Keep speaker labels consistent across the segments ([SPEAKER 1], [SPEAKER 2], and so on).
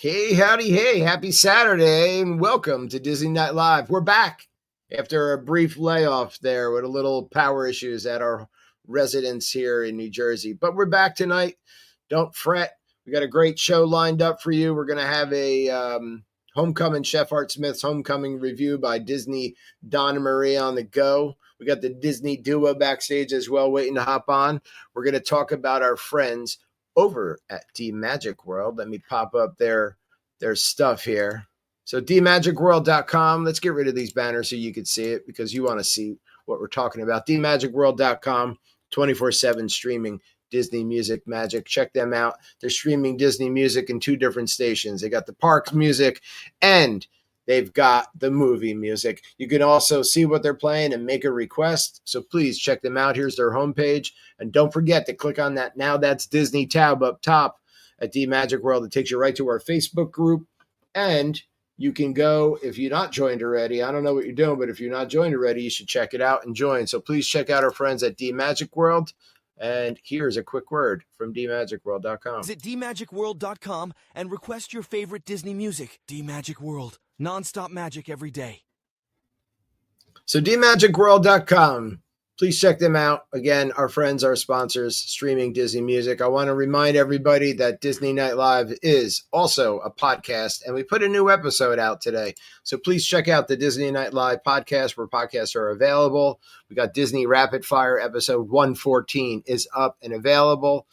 [SPEAKER 1] Hey, howdy, hey, happy Saturday, and welcome to Disney Night Live. We're back after a brief layoff there with a little power issues at our residence here in New Jersey. But we're back tonight. Don't fret. We got a great show lined up for you. We're going to have a Homecomin, Chef Art Smith's Homecomin review by Disney Donna Marie on the go. We got the Disney duo backstage as well waiting to hop on. We're going to talk about our friends over at D-Magic World. Let me pop up their stuff here. So dmagicworld.com. Let's get rid of these banners so you can see it because you want to see what we're talking about. dmagicworld.com, 24/7 streaming Disney music magic. Check them out. They're streaming Disney music in two different stations. They got the parks music and they've got the movie music. You can also see what they're playing and make a request. So please check them out. Here's their homepage. And don't forget to click on that Now That's Disney tab up top at D-Magic World. It takes you right to our Facebook group. And you can go, if you're not joined already, I don't know what you're doing, but if you're not joined already, you should check it out and join. So please check out our friends at D-Magic World. And here's a quick word from dmagicworld.com.
[SPEAKER 2] Visit dmagicworld.com and request your favorite Disney music. D-Magic World. Non-stop magic every day.
[SPEAKER 1] So dmagicworld.com. Please check them out. Again, our friends, our sponsors, streaming Disney music. I want to remind everybody that Disney Night Live is also a podcast, and we put a new episode out today. So please check out the Disney Night Live podcast where podcasts are available. We got Disney Rapid Fire episode 114 is up and available.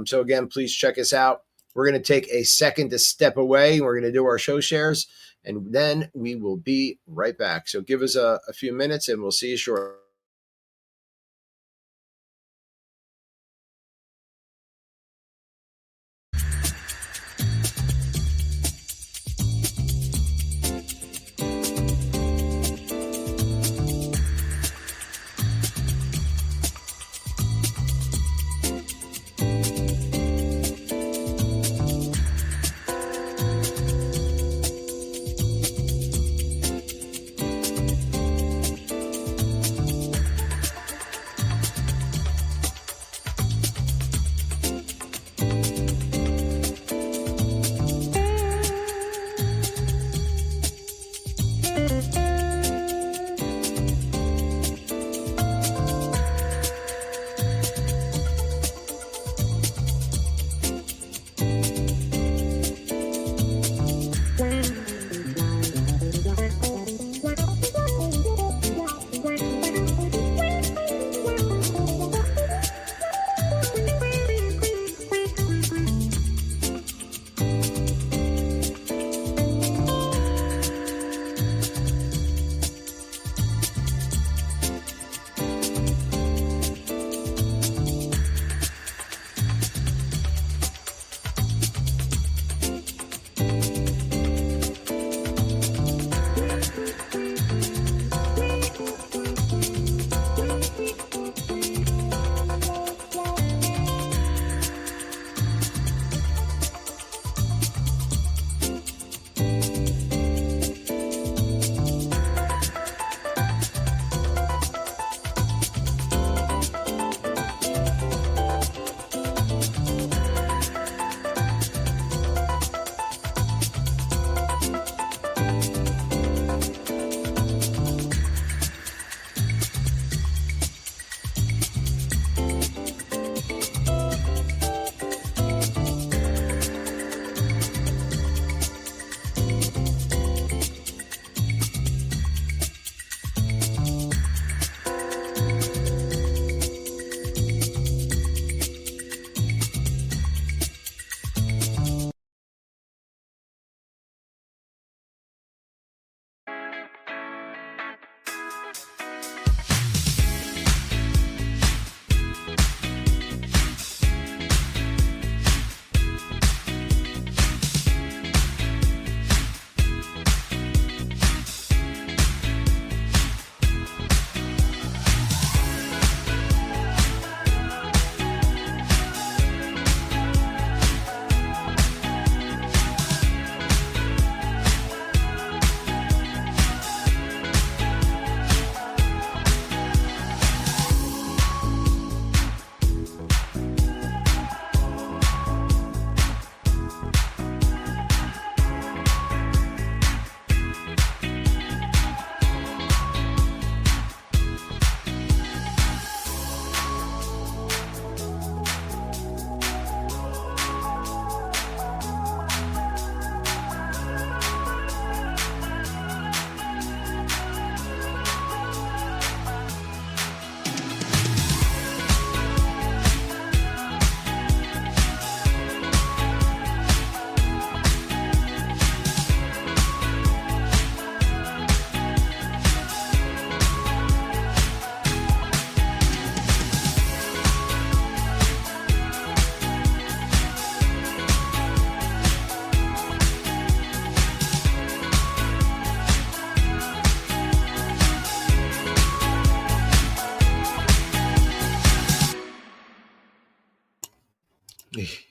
[SPEAKER 1] So again, please check us out. We're going to take a second to step away. We're going to do our show shares, and then we will be right back. So give us a few minutes, and we'll see you shortly.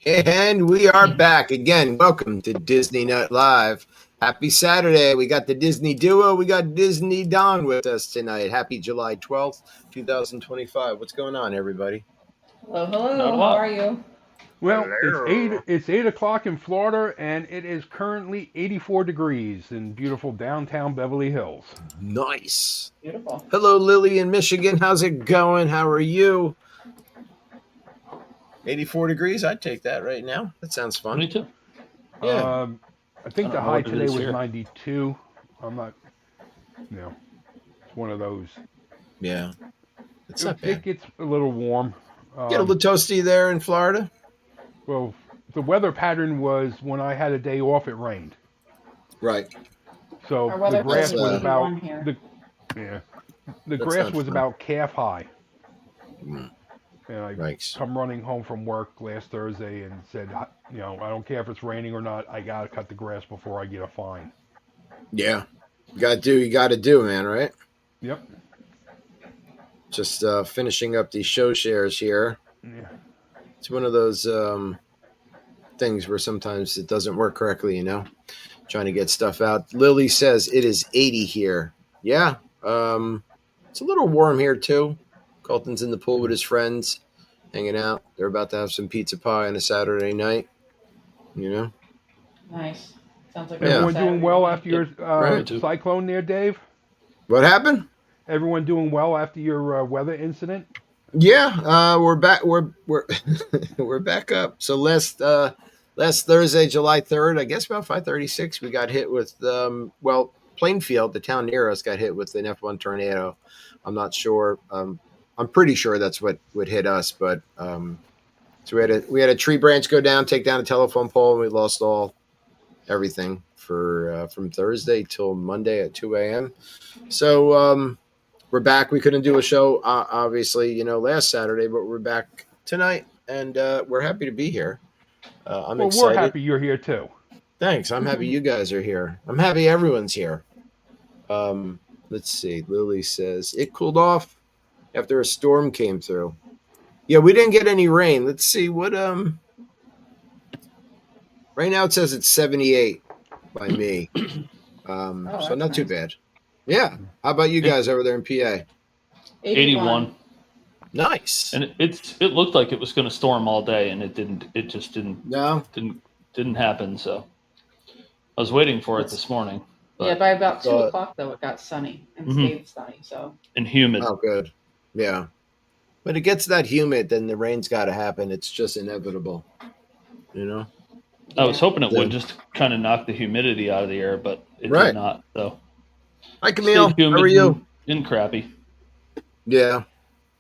[SPEAKER 1] And we are back again. Welcome to Disney Nut Live. Happy Saturday. We got the Disney Duo. We got Disney Don with us tonight. Happy July 12th, 2025. What's going on, everybody?
[SPEAKER 3] Hello,
[SPEAKER 4] Not a
[SPEAKER 3] hello. How
[SPEAKER 4] lot.
[SPEAKER 3] are you?
[SPEAKER 5] Well,
[SPEAKER 1] Hello.
[SPEAKER 5] it's 8 o'clock in Florida, and it is currently 84 degrees in beautiful downtown Beverly Hills.
[SPEAKER 1] Nice.
[SPEAKER 3] Beautiful.
[SPEAKER 1] Hello, Lily in Michigan. How's it going? How are you? 84 degrees. I'd take that right now. That sounds fun.
[SPEAKER 4] Me too.
[SPEAKER 1] Yeah.
[SPEAKER 5] I think
[SPEAKER 4] I don't
[SPEAKER 5] the
[SPEAKER 4] know
[SPEAKER 5] high
[SPEAKER 4] what it
[SPEAKER 5] today
[SPEAKER 4] is
[SPEAKER 5] was
[SPEAKER 4] here.
[SPEAKER 5] 92. I'm not, it's one of those.
[SPEAKER 1] Yeah. It's
[SPEAKER 5] It,
[SPEAKER 1] not
[SPEAKER 5] it
[SPEAKER 1] bad.
[SPEAKER 5] gets a little warm.
[SPEAKER 1] Get a little toasty there in Florida.
[SPEAKER 5] Well, the weather pattern was when I had a day off, it rained.
[SPEAKER 1] Right.
[SPEAKER 5] So
[SPEAKER 3] Our
[SPEAKER 5] the
[SPEAKER 3] weather
[SPEAKER 5] grass
[SPEAKER 3] says
[SPEAKER 5] was
[SPEAKER 3] it's
[SPEAKER 5] about
[SPEAKER 3] 81 here.
[SPEAKER 5] the
[SPEAKER 1] That's
[SPEAKER 5] grass
[SPEAKER 1] not
[SPEAKER 5] was
[SPEAKER 1] fun.
[SPEAKER 5] about calf high.
[SPEAKER 1] Mm,
[SPEAKER 5] And I
[SPEAKER 1] Yikes.
[SPEAKER 5] come running home from work last Thursday and said, I don't care if it's raining or not. I gotta cut the grass before I get a fine.
[SPEAKER 1] Yeah. You got to do, man, right?
[SPEAKER 5] Yep.
[SPEAKER 1] Just finishing up these show shares here.
[SPEAKER 5] Yeah.
[SPEAKER 1] It's one of those things where sometimes it doesn't work correctly, trying to get stuff out. Lily says it is 80 here. Yeah. It's a little warm here, too. Colton's in the pool with his friends, hanging out. They're about to have some pizza pie on a Saturday night,
[SPEAKER 3] Nice. Sounds like a
[SPEAKER 1] Yeah.
[SPEAKER 5] Everyone
[SPEAKER 3] Saturday
[SPEAKER 5] doing well
[SPEAKER 3] night.
[SPEAKER 5] after your
[SPEAKER 1] Right.
[SPEAKER 4] Me too.
[SPEAKER 5] cyclone there, Dave?
[SPEAKER 1] What happened?
[SPEAKER 5] Everyone doing well after your weather incident?
[SPEAKER 1] Yeah, we're back. We're we're back up. So last Thursday, July 3rd, I guess about 5:36, we got hit with Plainfield, the town near us, got hit with an F1 tornado. I'm not sure. I'm pretty sure that's what hit us. But so we had a tree branch go down, take down a telephone pole, and we lost everything for from Thursday till Monday at 2 a.m. So we're back. We couldn't do a show, obviously, last Saturday, but we're back tonight, and we're happy to be here. I'm
[SPEAKER 5] Well,
[SPEAKER 1] excited.
[SPEAKER 5] we're happy you're here too.
[SPEAKER 1] Thanks. I'm happy you guys are here. I'm happy everyone's here. Let's see. Lily says it cooled off after a storm came through. Yeah, we didn't get any rain. Let's see what. Right now it says it's 78 by me. So
[SPEAKER 3] that's
[SPEAKER 1] not too
[SPEAKER 3] nice.
[SPEAKER 1] bad. Yeah. How about you guys over there in PA?
[SPEAKER 4] 81.
[SPEAKER 1] Nice.
[SPEAKER 4] And it looked like it was going to storm all day, and it didn't. It just didn't
[SPEAKER 1] No.
[SPEAKER 4] happen. So I was waiting for it this morning.
[SPEAKER 3] Yeah, by about 2
[SPEAKER 1] But-
[SPEAKER 3] o'clock, though, it got sunny and
[SPEAKER 4] Mhm.
[SPEAKER 3] stayed sunny. So
[SPEAKER 4] And humid.
[SPEAKER 1] Oh, good. Yeah. When it gets that humid, then the rain's got to happen. It's just inevitable.
[SPEAKER 4] I was hoping it
[SPEAKER 1] Yeah.
[SPEAKER 4] would just kind of knock the humidity out of the air, but it
[SPEAKER 1] Right.
[SPEAKER 4] did not. So
[SPEAKER 1] Hi, Camille.
[SPEAKER 4] stayed humid
[SPEAKER 1] How are you?
[SPEAKER 4] and crappy.
[SPEAKER 1] Yeah.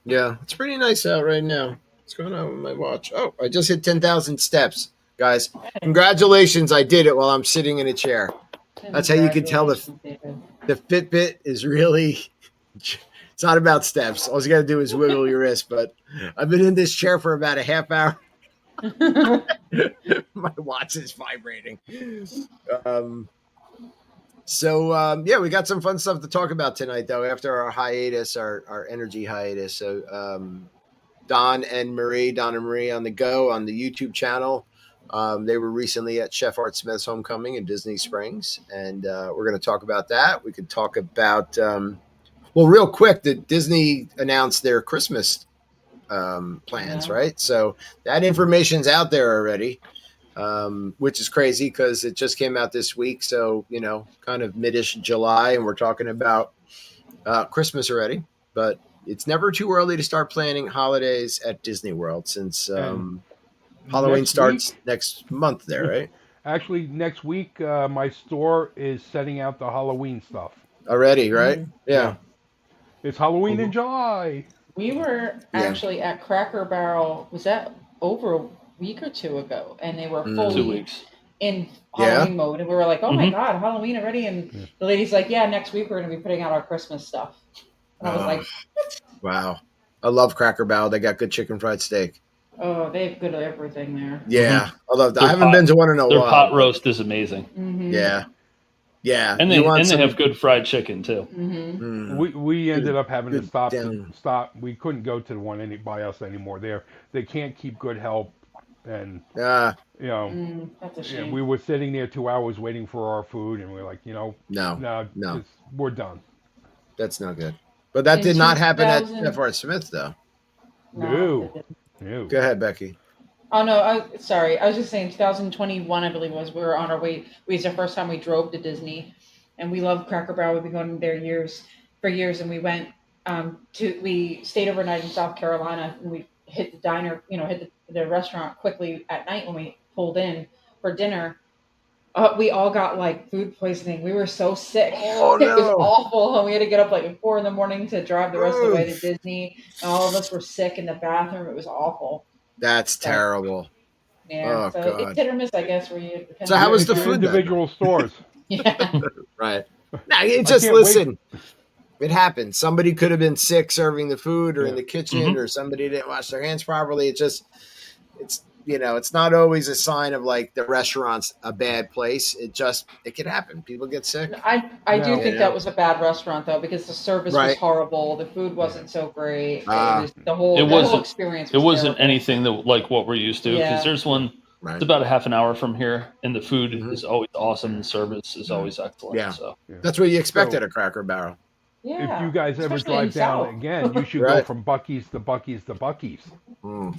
[SPEAKER 1] Yeah. It's pretty nice out right now. What's going on with my watch? Oh, I just hit 10,000 steps. Guys, congratulations. I did it while I'm sitting in a chair. That's how you can tell
[SPEAKER 3] Congratulations,
[SPEAKER 1] The Fitbit is really, it's not about steps. All you got to do is wiggle your wrist. But I've been in this chair for about a half hour.
[SPEAKER 3] David.
[SPEAKER 1] My watch is vibrating. Yeah, we got some fun stuff to talk about tonight, though, after our hiatus, our energy hiatus. So Don and Marie on the go on the YouTube channel. They were recently at Chef Art Smith's Homecoming in Disney Springs, and we're going to talk about that. We could talk about, real quick, that Disney announced their Christmas plans,
[SPEAKER 3] Yeah.
[SPEAKER 1] right? So that information's out there already, which is crazy because it just came out this week. So, kind of mid-ish July, and we're talking about Christmas already. But it's never too early to start planning holidays at Disney World since Halloween
[SPEAKER 5] Next
[SPEAKER 1] starts
[SPEAKER 5] week-
[SPEAKER 1] next month there, right?
[SPEAKER 5] Actually, next week, my store is setting out the Halloween stuff.
[SPEAKER 1] Already, right? Yeah.
[SPEAKER 5] It's Halloween in July.
[SPEAKER 3] We were actually at Cracker Barrel. Was that over a week or two ago? And they were
[SPEAKER 4] 2
[SPEAKER 3] fully
[SPEAKER 4] weeks.
[SPEAKER 3] in
[SPEAKER 1] Yeah.
[SPEAKER 3] Halloween mode, and we were like, "Oh my
[SPEAKER 4] Mhm.
[SPEAKER 3] God, Halloween already!" And the lady's like, "Yeah, next week we're going to be putting out our Christmas stuff." And I was like,
[SPEAKER 1] Wow. I love Cracker Barrel. They got good chicken fried steak.
[SPEAKER 3] "Oh, they have good everything there."
[SPEAKER 1] Yeah. I love that. I
[SPEAKER 4] Their
[SPEAKER 1] haven't
[SPEAKER 4] pot-
[SPEAKER 1] been to one in a
[SPEAKER 4] Their
[SPEAKER 1] while.
[SPEAKER 4] pot roast is amazing,
[SPEAKER 3] Mm-hmm.
[SPEAKER 1] Yeah. Yeah.
[SPEAKER 4] and
[SPEAKER 1] You want
[SPEAKER 4] they
[SPEAKER 1] some-
[SPEAKER 4] have good fried chicken too.
[SPEAKER 3] Mm-hmm.
[SPEAKER 5] We ended up having to
[SPEAKER 1] Good
[SPEAKER 5] stop.
[SPEAKER 1] down.
[SPEAKER 5] We couldn't go to the one by us anymore. They can't keep good help, And
[SPEAKER 1] Uh,
[SPEAKER 3] That's a
[SPEAKER 5] yeah,
[SPEAKER 3] shame.
[SPEAKER 5] we were sitting there 2 hours waiting for our food, and we are like,
[SPEAKER 1] no,
[SPEAKER 5] no,
[SPEAKER 1] no,
[SPEAKER 5] we're done.
[SPEAKER 1] that's not good. But that
[SPEAKER 3] In
[SPEAKER 1] did not happen at
[SPEAKER 3] 2000,
[SPEAKER 1] F.R. Smith, though.
[SPEAKER 3] no,
[SPEAKER 5] No,
[SPEAKER 3] it didn't.
[SPEAKER 5] no.
[SPEAKER 1] Go ahead, Becky.
[SPEAKER 3] Oh no, sorry. I was just saying 2021, I believe it was. We were on our way. It was the first time we drove to Disney, and we love Cracker Barrel. We've been going there for years, and we went we stayed overnight in South Carolina, and we hit the diner, hit the restaurant quickly at night when we pulled in for dinner. We all got like food poisoning. We were so sick.
[SPEAKER 1] Oh
[SPEAKER 3] It was
[SPEAKER 1] no!
[SPEAKER 3] awful. And we had to get up like at 4 a.m. to drive the rest of the way to
[SPEAKER 1] Oof.
[SPEAKER 3] Disney. And all of us were sick in the bathroom. It was awful.
[SPEAKER 1] That's
[SPEAKER 3] But
[SPEAKER 1] terrible.
[SPEAKER 3] yeah,
[SPEAKER 1] Oh
[SPEAKER 3] so it's
[SPEAKER 1] God.
[SPEAKER 3] hit or miss, I guess, where you depends
[SPEAKER 1] So
[SPEAKER 3] on
[SPEAKER 1] how
[SPEAKER 3] what
[SPEAKER 1] was
[SPEAKER 5] It's
[SPEAKER 1] the
[SPEAKER 3] you're
[SPEAKER 5] your
[SPEAKER 1] food then?
[SPEAKER 5] individual stores.
[SPEAKER 3] Yeah.
[SPEAKER 1] Right. Now, you
[SPEAKER 5] I
[SPEAKER 1] just
[SPEAKER 5] can't wait.
[SPEAKER 1] listen. It happens. Somebody could have been sick serving the food or in
[SPEAKER 5] Yeah.
[SPEAKER 1] the kitchen, or somebody didn't wash their hands properly. It's it's not always a sign of like the restaurant's a bad place. It could happen. People get sick.
[SPEAKER 3] I do
[SPEAKER 5] Now,
[SPEAKER 3] think that was a bad restaurant though, because the service was
[SPEAKER 1] Right.
[SPEAKER 3] horrible, the food
[SPEAKER 5] yeah.
[SPEAKER 3] wasn't so great. It
[SPEAKER 1] Ah,
[SPEAKER 3] was the
[SPEAKER 4] It
[SPEAKER 3] whole
[SPEAKER 4] wasn't.
[SPEAKER 3] experience
[SPEAKER 4] It
[SPEAKER 3] was
[SPEAKER 4] wasn't
[SPEAKER 3] terrible.
[SPEAKER 4] anything that like what we're used to. Because
[SPEAKER 3] Yeah.
[SPEAKER 4] there's one.
[SPEAKER 1] right.
[SPEAKER 4] It's about a half an hour from here, and the food
[SPEAKER 1] Mhm.
[SPEAKER 4] is always awesome. And the service is always excellent.
[SPEAKER 1] Yeah.
[SPEAKER 4] So
[SPEAKER 1] That's what you expect
[SPEAKER 5] So-
[SPEAKER 1] at a Cracker Barrel.
[SPEAKER 3] Yeah.
[SPEAKER 5] If you guys ever
[SPEAKER 3] Especially in
[SPEAKER 5] drive down
[SPEAKER 3] South.
[SPEAKER 5] again, you should go
[SPEAKER 1] Right.
[SPEAKER 5] from Buc-ee's to Buc-ee's to Buc-ee's.
[SPEAKER 1] Mm.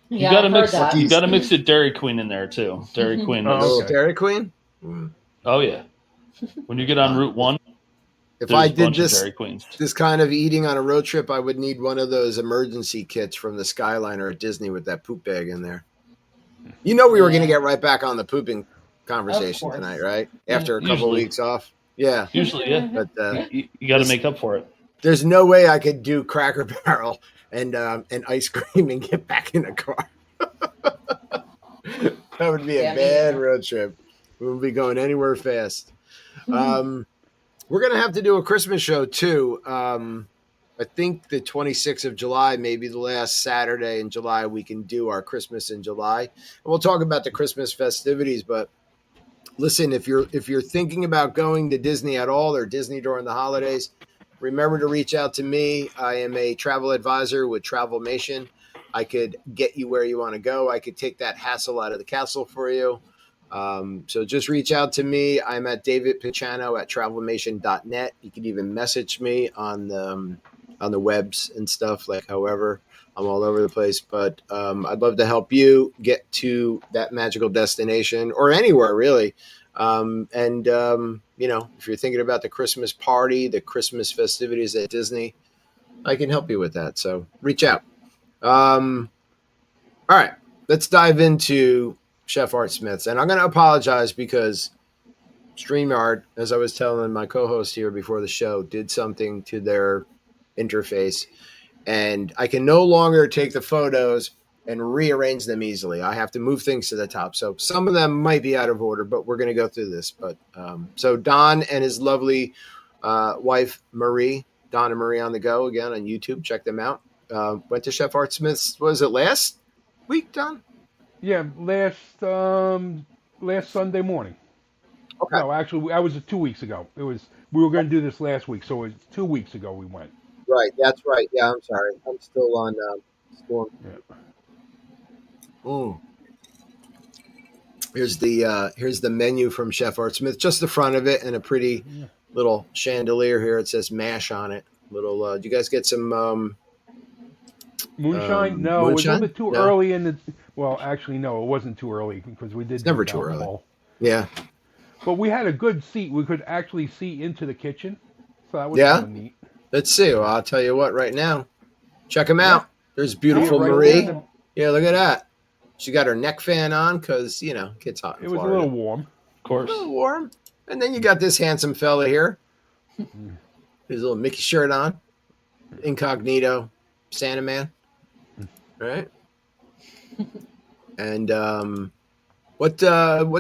[SPEAKER 4] you
[SPEAKER 3] Yeah,
[SPEAKER 4] gotta
[SPEAKER 3] I've heard
[SPEAKER 4] mix.
[SPEAKER 3] that.
[SPEAKER 4] You gotta mix the Dairy Queen in there too. Dairy Queen
[SPEAKER 5] Oh,
[SPEAKER 4] is.
[SPEAKER 1] Little
[SPEAKER 5] okay.
[SPEAKER 1] Dairy Queen. Mm.
[SPEAKER 4] Oh yeah. When you get on Route 1,
[SPEAKER 1] If
[SPEAKER 4] there's
[SPEAKER 1] I
[SPEAKER 4] a
[SPEAKER 1] did
[SPEAKER 4] bunch of
[SPEAKER 1] this
[SPEAKER 4] Dairy Queens.
[SPEAKER 1] kind of eating on a road trip, I would need one of those emergency kits from the Skyliner at Disney with that poop bag in there. We were going to get right back on the pooping conversation
[SPEAKER 3] Of course.
[SPEAKER 1] tonight, right? After a couple
[SPEAKER 4] Usually.
[SPEAKER 1] weeks off. Yeah.
[SPEAKER 4] Usually, yeah.
[SPEAKER 1] But
[SPEAKER 4] You got to make up for it.
[SPEAKER 1] there's no way I could do Cracker Barrel and ice cream and get back in a car. That would be a
[SPEAKER 3] Yeah, me
[SPEAKER 1] bad
[SPEAKER 3] neither.
[SPEAKER 1] road trip. We wouldn't be going anywhere fast. We're going to have to do a Christmas show too. I think the 26th of July, maybe the last Saturday in July, we can do our Christmas in July. And we'll talk about the Christmas festivities. But listen, if you're thinking about going to Disney at all or Disney during the holidays, remember to reach out to me. I am a travel advisor with Travelmation. I could get you where you want to go. I could take that hassle out of the castle for you. So just reach out to me. I'm at DavidPicciano at Travelmation.net. You can even message me on the webs and stuff. Like, however, I'm all over the place. But I'd love to help you get to that magical destination or anywhere really. If you're thinking about the Christmas party, the Christmas festivities at Disney, I can help you with that. So reach out. All right, let's dive into Chef Art Smith's. And I'm going to apologize because StreamYard, as I was telling my co-host here before the show, did something to their interface. And I can no longer take the photos and rearrange them easily. I have to move things to the top. So some of them might be out of order, but we're going to go through this. But so Don and his lovely wife, Marie, Don and Marie on the Go, again on YouTube. Check them out. Went to Chef Art Smith's, was it last week, Don?
[SPEAKER 5] Yeah, last Sunday morning.
[SPEAKER 1] Okay.
[SPEAKER 5] No, actually, I was 2 weeks ago. We were going to do this last week, so it was 2 weeks ago we went.
[SPEAKER 1] Right, that's right. Yeah, I'm sorry. I'm still on Storm.
[SPEAKER 5] Yeah.
[SPEAKER 1] Here's the menu from Chef Art Smith, just the front of it, and a pretty little chandelier here. It says MASH on it. Do you guys get some
[SPEAKER 5] Moonshine? No, it was a
[SPEAKER 1] moonshine?
[SPEAKER 5] little bit too
[SPEAKER 1] No.
[SPEAKER 5] early in the. Well, actually, no, it wasn't too early because we did.
[SPEAKER 1] never
[SPEAKER 5] drink
[SPEAKER 1] too early.
[SPEAKER 5] alcohol.
[SPEAKER 1] Yeah.
[SPEAKER 5] But we had a good seat. We could actually see into the kitchen, so that was
[SPEAKER 1] Yeah?
[SPEAKER 5] kind of neat.
[SPEAKER 1] Let's see. Well, I'll tell you what right now. Check them out. There's beautiful
[SPEAKER 5] right
[SPEAKER 1] Marie.
[SPEAKER 5] there.
[SPEAKER 1] Yeah, look at that. She got her neck fan on because, gets hot in
[SPEAKER 5] It was
[SPEAKER 1] Florida.
[SPEAKER 5] a little warm.
[SPEAKER 4] Of course.
[SPEAKER 1] A little warm. And then you got this handsome fella here. His little Mickey shirt on. Incognito. Santa Man. Right? And what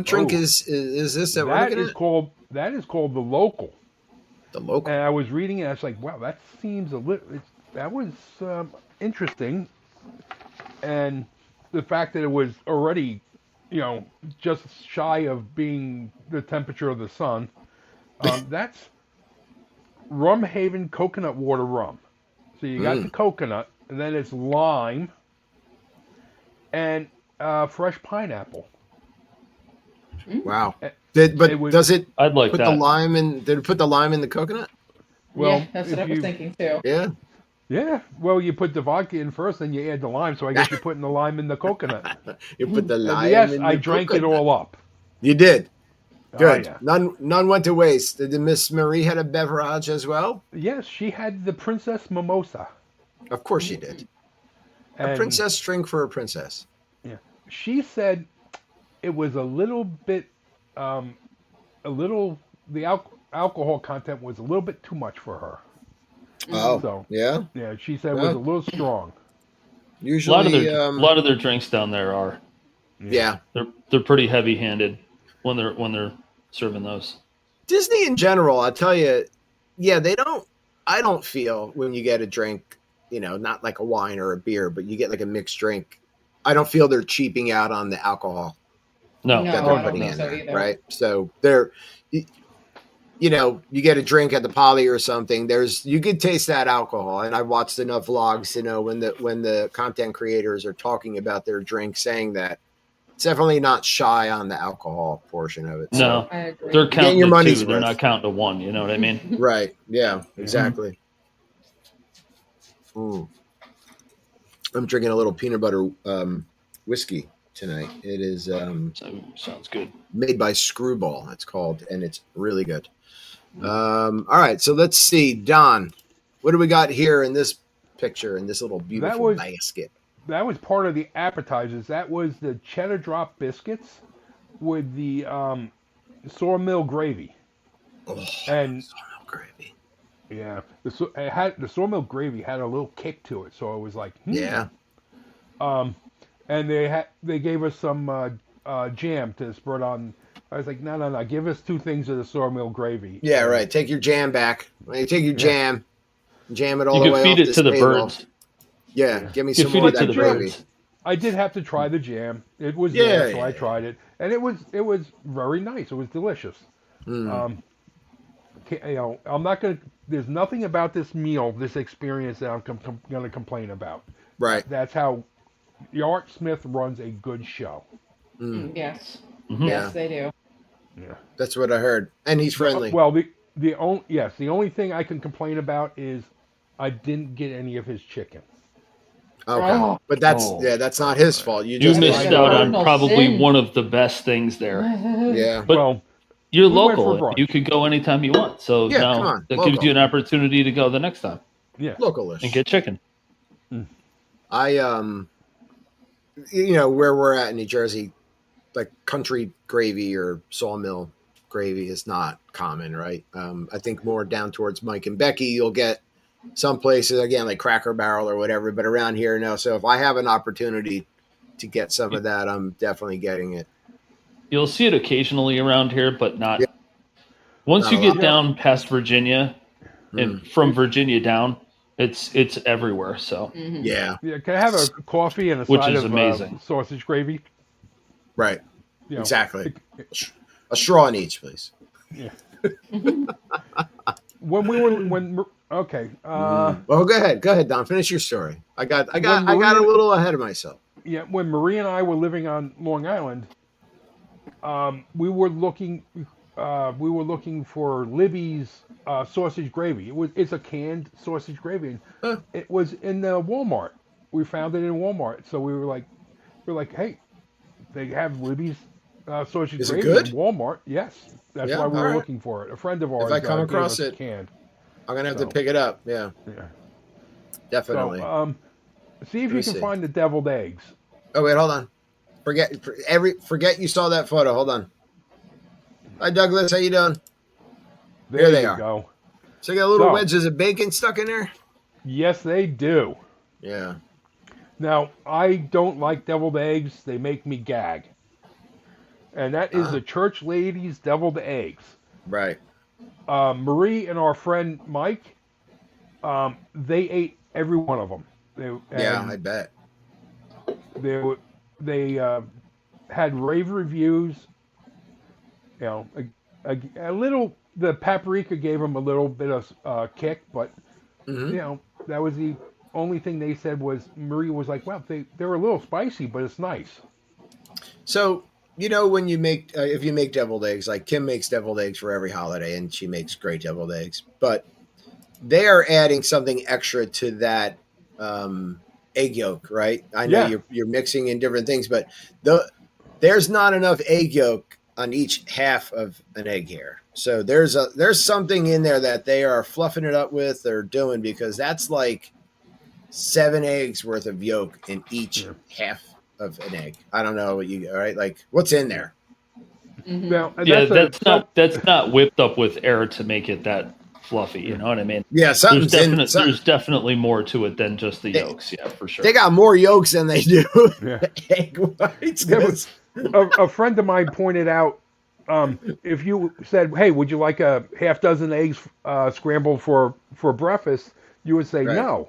[SPEAKER 1] drink is this that we're
[SPEAKER 5] That
[SPEAKER 1] looking
[SPEAKER 5] is
[SPEAKER 1] at?
[SPEAKER 5] called the local.
[SPEAKER 1] The local.
[SPEAKER 5] And I was reading it. I was like, wow, that seems a little. That was interesting, and the fact that it was already, just shy of being the temperature of the sun. That's Rum Haven coconut water rum. So you got the coconut, and then it's lime, and fresh pineapple.
[SPEAKER 1] Wow.
[SPEAKER 5] It
[SPEAKER 1] Does it
[SPEAKER 4] I'd like
[SPEAKER 1] put
[SPEAKER 4] that.
[SPEAKER 1] the lime in? Did it put the lime in the coconut?
[SPEAKER 5] Well,
[SPEAKER 3] yeah, that's what I was thinking too.
[SPEAKER 1] Yeah.
[SPEAKER 5] Yeah, well, you put the vodka in first, then you add the lime. So I guess you're putting the lime in the coconut.
[SPEAKER 1] You put the
[SPEAKER 5] And
[SPEAKER 1] lime
[SPEAKER 5] yes,
[SPEAKER 1] in
[SPEAKER 5] I
[SPEAKER 1] the
[SPEAKER 5] drank it
[SPEAKER 1] coconut.
[SPEAKER 5] all up.
[SPEAKER 1] You did. Good.
[SPEAKER 5] Yeah.
[SPEAKER 1] None went to waste. Did Miss Marie had a beverage as well?
[SPEAKER 5] Yes, she had the Princess Mimosa.
[SPEAKER 1] Of course she did. A
[SPEAKER 5] And,
[SPEAKER 1] princess drink for a princess.
[SPEAKER 5] Yeah, she said it was a little bit, the alcohol content was a little bit too much for her.
[SPEAKER 1] Oh,
[SPEAKER 5] So
[SPEAKER 1] yeah.
[SPEAKER 5] yeah, she said it was a little strong.
[SPEAKER 1] Usually,
[SPEAKER 4] A lot of their drinks down there are
[SPEAKER 1] yeah.
[SPEAKER 4] they're pretty heavy-handed when they're serving those.
[SPEAKER 1] Disney in general, I tell you, yeah, they don't. I don't feel when you get a drink, not like a wine or a beer, but you get like a mixed drink. I don't feel they're cheaping out on the alcohol
[SPEAKER 4] No,
[SPEAKER 1] that
[SPEAKER 3] I
[SPEAKER 1] they're
[SPEAKER 3] don't
[SPEAKER 1] putting
[SPEAKER 3] think
[SPEAKER 1] in
[SPEAKER 3] so
[SPEAKER 1] there,
[SPEAKER 3] either.
[SPEAKER 1] right? So they're, you get a drink at the Poly or something. You could taste that alcohol, and I've watched enough vlogs to know when the content creators are talking about their drink, saying that it's definitely not shy on the alcohol portion of it. So.
[SPEAKER 4] no,
[SPEAKER 3] I agree.
[SPEAKER 4] they're counting
[SPEAKER 1] your
[SPEAKER 4] to
[SPEAKER 1] money's
[SPEAKER 4] two. They're
[SPEAKER 1] worth.
[SPEAKER 4] not counting to one. You know what I mean?
[SPEAKER 1] Right. Yeah, exactly. Mm. I'm drinking a little peanut butter whiskey tonight. It is
[SPEAKER 4] So, sounds good.
[SPEAKER 1] made by Screwball, it's called, and it's really good. All right, so let's see. Don, what do we got here in this picture, in this little beautiful basket?
[SPEAKER 5] That was part of the appetizers. That was the cheddar drop biscuits with the sawmill gravy.
[SPEAKER 1] Oh,
[SPEAKER 5] And
[SPEAKER 1] sawmill gravy.
[SPEAKER 5] yeah, the sawmill gravy had a little kick to it, so I was like,
[SPEAKER 1] Yeah.
[SPEAKER 5] And they gave us some jam to spread on. I was like, no, give us 2 things of the sawmill gravy.
[SPEAKER 1] Yeah, right. Take your jam back. Take your jam it all
[SPEAKER 4] You
[SPEAKER 1] the
[SPEAKER 4] can
[SPEAKER 1] way
[SPEAKER 4] feed
[SPEAKER 1] off
[SPEAKER 4] it
[SPEAKER 1] this
[SPEAKER 4] to the
[SPEAKER 1] table.
[SPEAKER 4] birds.
[SPEAKER 1] Yeah, give me
[SPEAKER 4] You can
[SPEAKER 1] some
[SPEAKER 4] feed
[SPEAKER 1] more
[SPEAKER 4] it
[SPEAKER 1] of
[SPEAKER 4] to
[SPEAKER 1] that
[SPEAKER 4] the
[SPEAKER 1] gravy.
[SPEAKER 4] birds.
[SPEAKER 5] I did have to try the jam. It was
[SPEAKER 1] Yeah,
[SPEAKER 5] there, so
[SPEAKER 1] yeah,
[SPEAKER 5] I
[SPEAKER 1] yeah.
[SPEAKER 5] tried it, and it was very nice. It was delicious.
[SPEAKER 1] Mm.
[SPEAKER 5] I'm not gonna. There's nothing about this meal, this experience that I'm gonna complain about.
[SPEAKER 1] Right.
[SPEAKER 5] That's how Art Smith runs a good show.
[SPEAKER 1] Mm.
[SPEAKER 3] Yes.
[SPEAKER 4] Mhm.
[SPEAKER 3] Yes, they do.
[SPEAKER 5] Yeah.
[SPEAKER 1] That's what I heard. And he's friendly.
[SPEAKER 5] Well, the only thing I can complain about is I didn't get any of his chicken.
[SPEAKER 1] Okay.
[SPEAKER 3] Oh.
[SPEAKER 1] But that's
[SPEAKER 4] Oh.
[SPEAKER 1] that's not his fault. You
[SPEAKER 4] You
[SPEAKER 1] just
[SPEAKER 4] missed
[SPEAKER 3] like a
[SPEAKER 4] out on
[SPEAKER 3] cardinal
[SPEAKER 4] probably
[SPEAKER 3] sin.
[SPEAKER 4] one of the best things there.
[SPEAKER 1] Yeah.
[SPEAKER 4] But
[SPEAKER 5] Well,
[SPEAKER 4] you're
[SPEAKER 5] we went for
[SPEAKER 4] local.
[SPEAKER 5] brunch.
[SPEAKER 4] You could go anytime you want. So
[SPEAKER 1] Yeah,
[SPEAKER 4] now
[SPEAKER 1] come on,
[SPEAKER 4] that
[SPEAKER 1] local.
[SPEAKER 4] gives you an opportunity to go the next time
[SPEAKER 5] yeah.
[SPEAKER 1] Localish.
[SPEAKER 4] and get chicken.
[SPEAKER 1] I where we're at in New Jersey, like country gravy or sawmill gravy is not common, right? I think more down towards Mike and Becky, you'll get some places again like Cracker Barrel or whatever, but around here, no. So if I have an opportunity to get some of that, I'm definitely getting it.
[SPEAKER 4] You'll see it occasionally around here, but not.
[SPEAKER 1] Yeah.
[SPEAKER 4] Once
[SPEAKER 1] Not
[SPEAKER 4] you
[SPEAKER 1] a
[SPEAKER 4] get
[SPEAKER 1] lot.
[SPEAKER 4] down past Virginia,
[SPEAKER 1] Mm.
[SPEAKER 4] and from Virginia down, it's everywhere. So
[SPEAKER 1] Yeah,
[SPEAKER 5] Yeah, can I have a coffee and a
[SPEAKER 4] Which
[SPEAKER 5] side
[SPEAKER 4] is
[SPEAKER 5] of
[SPEAKER 4] amazing.
[SPEAKER 5] sausage gravy?
[SPEAKER 1] right.
[SPEAKER 5] You know,
[SPEAKER 1] Exactly. A straw in each, please.
[SPEAKER 5] Okay,
[SPEAKER 1] Well, go ahead, Don. Finish your story. I got
[SPEAKER 5] When
[SPEAKER 1] a
[SPEAKER 5] Maria-
[SPEAKER 1] little ahead of myself.
[SPEAKER 5] yeah, when Marie and I were living on Long Island, we were looking for Libby's sausage gravy. It's a canned sausage gravy. And
[SPEAKER 1] Huh.
[SPEAKER 5] It was in the Walmart. We found it in Walmart, so we were like, hey, they have Libby's sausage
[SPEAKER 1] Is it
[SPEAKER 5] gravy
[SPEAKER 1] good?
[SPEAKER 5] in Walmart. Yes, that's
[SPEAKER 1] Yeah,
[SPEAKER 5] why we
[SPEAKER 1] all
[SPEAKER 5] were
[SPEAKER 1] right.
[SPEAKER 5] looking for it. A friend of ours
[SPEAKER 1] I come
[SPEAKER 5] gave
[SPEAKER 1] across
[SPEAKER 5] us
[SPEAKER 1] it,
[SPEAKER 5] canned.
[SPEAKER 1] I'm gonna have to
[SPEAKER 5] So-
[SPEAKER 1] pick it up. Yeah,
[SPEAKER 5] Yeah.
[SPEAKER 1] definitely.
[SPEAKER 5] So, see if
[SPEAKER 1] me
[SPEAKER 5] you can
[SPEAKER 1] see.
[SPEAKER 5] find the deviled eggs.
[SPEAKER 1] Oh wait, hold on. Forget you saw that photo. Hold on. Hi Douglas, how you doing?
[SPEAKER 5] There
[SPEAKER 1] Here they
[SPEAKER 5] you
[SPEAKER 1] are.
[SPEAKER 5] go.
[SPEAKER 1] So you got little
[SPEAKER 5] So-
[SPEAKER 1] wedges of bacon stuck in there.
[SPEAKER 5] Yes, they do.
[SPEAKER 1] Yeah.
[SPEAKER 5] Now, I don't like deviled eggs. They make me gag. And that is the church ladies' deviled eggs.
[SPEAKER 1] Right.
[SPEAKER 5] Marie and our friend Mike, they ate every one of them.
[SPEAKER 1] Yeah, I bet.
[SPEAKER 5] They had rave reviews. You know, a little. The paprika gave them a little bit of kick, but
[SPEAKER 1] Mhm.
[SPEAKER 5] you know that was the only thing they said was Marie was like, "Well, they're a little spicy, but it's nice."
[SPEAKER 1] So when you make if you make deviled eggs, like Kim makes deviled eggs for every holiday, and she makes great deviled eggs, but they are adding something extra to that egg yolk, right? I know
[SPEAKER 5] Yeah.
[SPEAKER 1] you're mixing in different things, but there's not enough egg yolk on each half of an egg here. So there's something in there that they are fluffing it up with or doing, because that's like 7 eggs worth of yolk in each half of an egg. I don't know what you all right, like what's in there.
[SPEAKER 3] Mhm.
[SPEAKER 5] Now,
[SPEAKER 4] Yeah, that's not whipped up with air to make it that fluffy. You know what I mean?
[SPEAKER 1] Yeah, something's in.
[SPEAKER 4] There's definitely more to it than just the yolks. Yeah, for sure.
[SPEAKER 1] They got more yolks than they do
[SPEAKER 5] Yeah.
[SPEAKER 1] egg whites.
[SPEAKER 5] Yeah, a friend of mine pointed out, if you said, "Hey, would you like a half dozen eggs scrambled for breakfast?" you would say
[SPEAKER 1] Right.
[SPEAKER 5] no.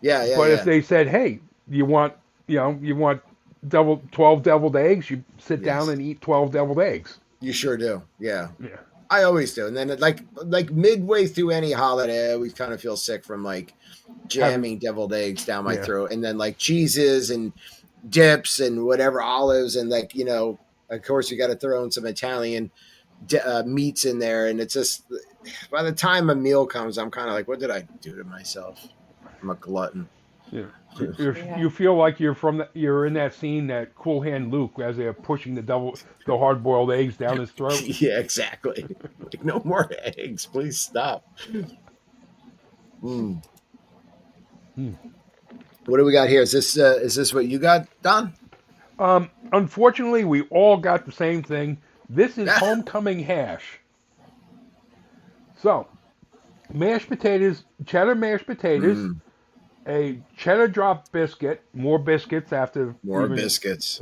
[SPEAKER 1] Yeah.
[SPEAKER 5] But if they said, "Hey, you want 12 deviled eggs," you sit down and eat 12 deviled eggs.
[SPEAKER 1] You sure do. Yeah.
[SPEAKER 5] Yeah.
[SPEAKER 1] I always do. And then like midway through any holiday, I always kind of feel sick from like jamming deviled eggs down my throat, and then like cheeses and dips and whatever, olives, and like of course you got to throw in some Italian meats in there, and it's just by the time a meal comes, I'm kind of like, what did I do to myself? I'm a glutton.
[SPEAKER 5] Yeah. You feel like you're in that scene, that Cool Hand Luke, as they're pushing the hard boiled eggs down his throat.
[SPEAKER 1] Yeah, exactly. Like, no more eggs, please stop. What do we got here? Is this what you got, Don?
[SPEAKER 5] Unfortunately, we all got the same thing. This is homecoming hash. So, mashed potatoes, cheddar mashed potatoes, a cheddar drop biscuit, more biscuits after
[SPEAKER 1] biscuits,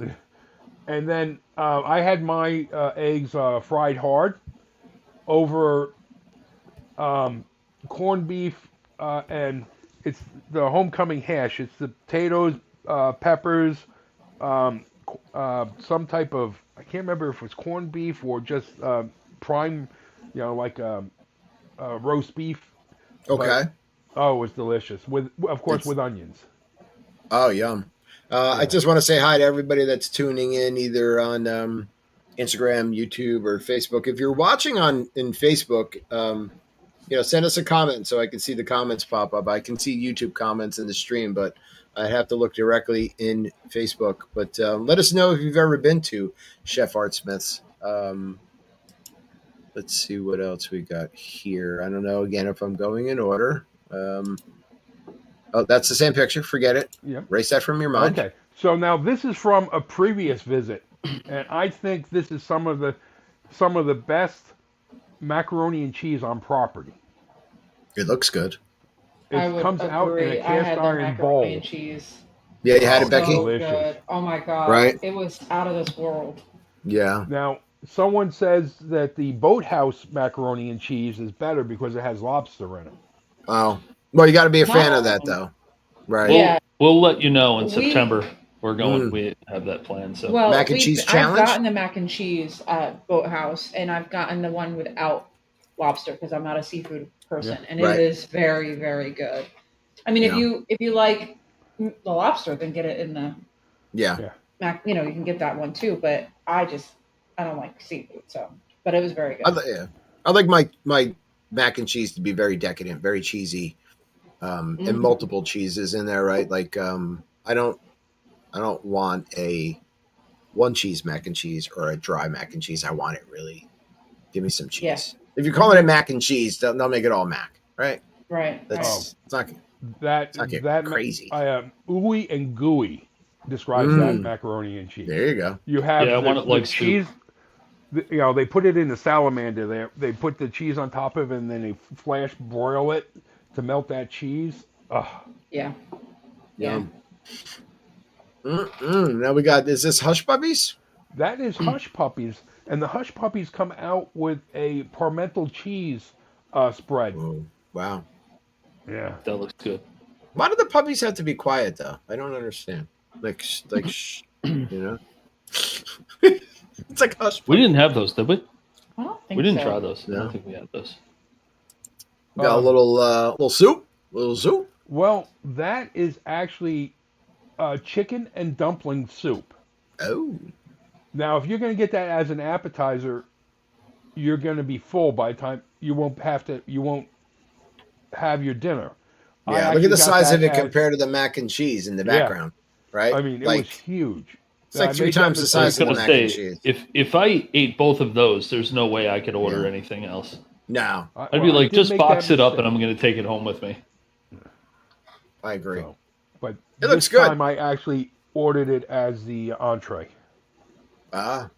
[SPEAKER 5] and then I had my eggs fried hard over corned beef, and it's the homecoming hash. It's the potatoes, peppers, some type of, I can't remember if it was corned beef or just prime, like roast beef.
[SPEAKER 1] Okay.
[SPEAKER 5] It was delicious with onions.
[SPEAKER 1] Oh, yum. I just want to say hi to everybody that's tuning in, either on Instagram, YouTube, or Facebook. If you're watching in Facebook, send us a comment so I can see the comments pop up. I can see YouTube comments in the stream, but I have to look directly in Facebook. But let us know if you've ever been to Chef Art Smith's. Let's see what else we got here. I don't know, again, if I'm going in order. That's the same picture. Forget it.
[SPEAKER 5] Yeah.
[SPEAKER 1] Erase that from your mind.
[SPEAKER 5] Okay. So now this is from a previous visit, and I think this is some of the best macaroni and cheese on property.
[SPEAKER 1] It looks good.
[SPEAKER 5] It comes out in a cast iron bowl.
[SPEAKER 3] And cheese.
[SPEAKER 1] Yeah, you had it, Becky?
[SPEAKER 3] So good. Oh my god.
[SPEAKER 1] Right?
[SPEAKER 3] It was out of this world.
[SPEAKER 1] Yeah.
[SPEAKER 5] Now, someone says that the Boathouse macaroni and cheese is better because it has lobster in it.
[SPEAKER 1] Oh. Well, you got to be a fan of that, though. Right?
[SPEAKER 3] Yeah.
[SPEAKER 4] We'll let you know in September. We're going. We have that plan. So
[SPEAKER 1] mac and cheese challenge.
[SPEAKER 3] I've gotten the mac and cheese at Boathouse, and I've gotten the one without lobster because I'm not a seafood person, and it is very, very good. I mean, if you like the lobster, then get it in the mac. You can get that one too. But I don't like seafood, so. But it was very good.
[SPEAKER 1] I like my mac and cheese to be very decadent, very cheesy, and multiple cheeses in there, right? Like I don't want a one cheese mac and cheese or a dry mac and cheese. I want it really. Give me some cheese. Yeah. If you call it a mac and cheese, they'll make it all mac, right?
[SPEAKER 3] Right.
[SPEAKER 1] It's not crazy.
[SPEAKER 5] Ooey and gooey describes that macaroni and cheese.
[SPEAKER 1] There you go.
[SPEAKER 5] You have
[SPEAKER 4] I want it like
[SPEAKER 5] cheese. They put it in the salamander there. They put the cheese on top of it, and then they flash broil it to melt that cheese.
[SPEAKER 3] Yeah.
[SPEAKER 1] Yum. Now we got, is this Hush Puppies?
[SPEAKER 5] That is Hush Puppies. And the Hush Puppies come out with a Parmental cheese spread.
[SPEAKER 1] Whoa. Wow.
[SPEAKER 5] Yeah.
[SPEAKER 4] That looks good.
[SPEAKER 1] Why do the puppies have to be quiet, though? I don't understand. It's like Hush Puppies.
[SPEAKER 4] We didn't have those, did we?
[SPEAKER 3] I don't think
[SPEAKER 4] we didn't
[SPEAKER 3] so.
[SPEAKER 4] try those.
[SPEAKER 1] No.
[SPEAKER 4] I don't think we had those.
[SPEAKER 1] Got a little soup? Little soup?
[SPEAKER 5] Well, that is actually chicken and dumpling soup.
[SPEAKER 1] Oh.
[SPEAKER 5] Now, if you're going to get that as an appetizer, you're going to be full by the time you won't have your dinner.
[SPEAKER 1] Yeah, look at the size of it compared to the mac and cheese in the background, right?
[SPEAKER 5] I mean, it was huge.
[SPEAKER 1] It's like 3 times the size of the mac and cheese.
[SPEAKER 4] If I ate both of those, there's no way I could order anything else.
[SPEAKER 1] No.
[SPEAKER 4] I'd be like, just box it up and I'm going to take it home with me.
[SPEAKER 1] I agree.
[SPEAKER 5] So, but
[SPEAKER 1] it looks good.
[SPEAKER 5] This time I actually ordered it as the entree.
[SPEAKER 1] And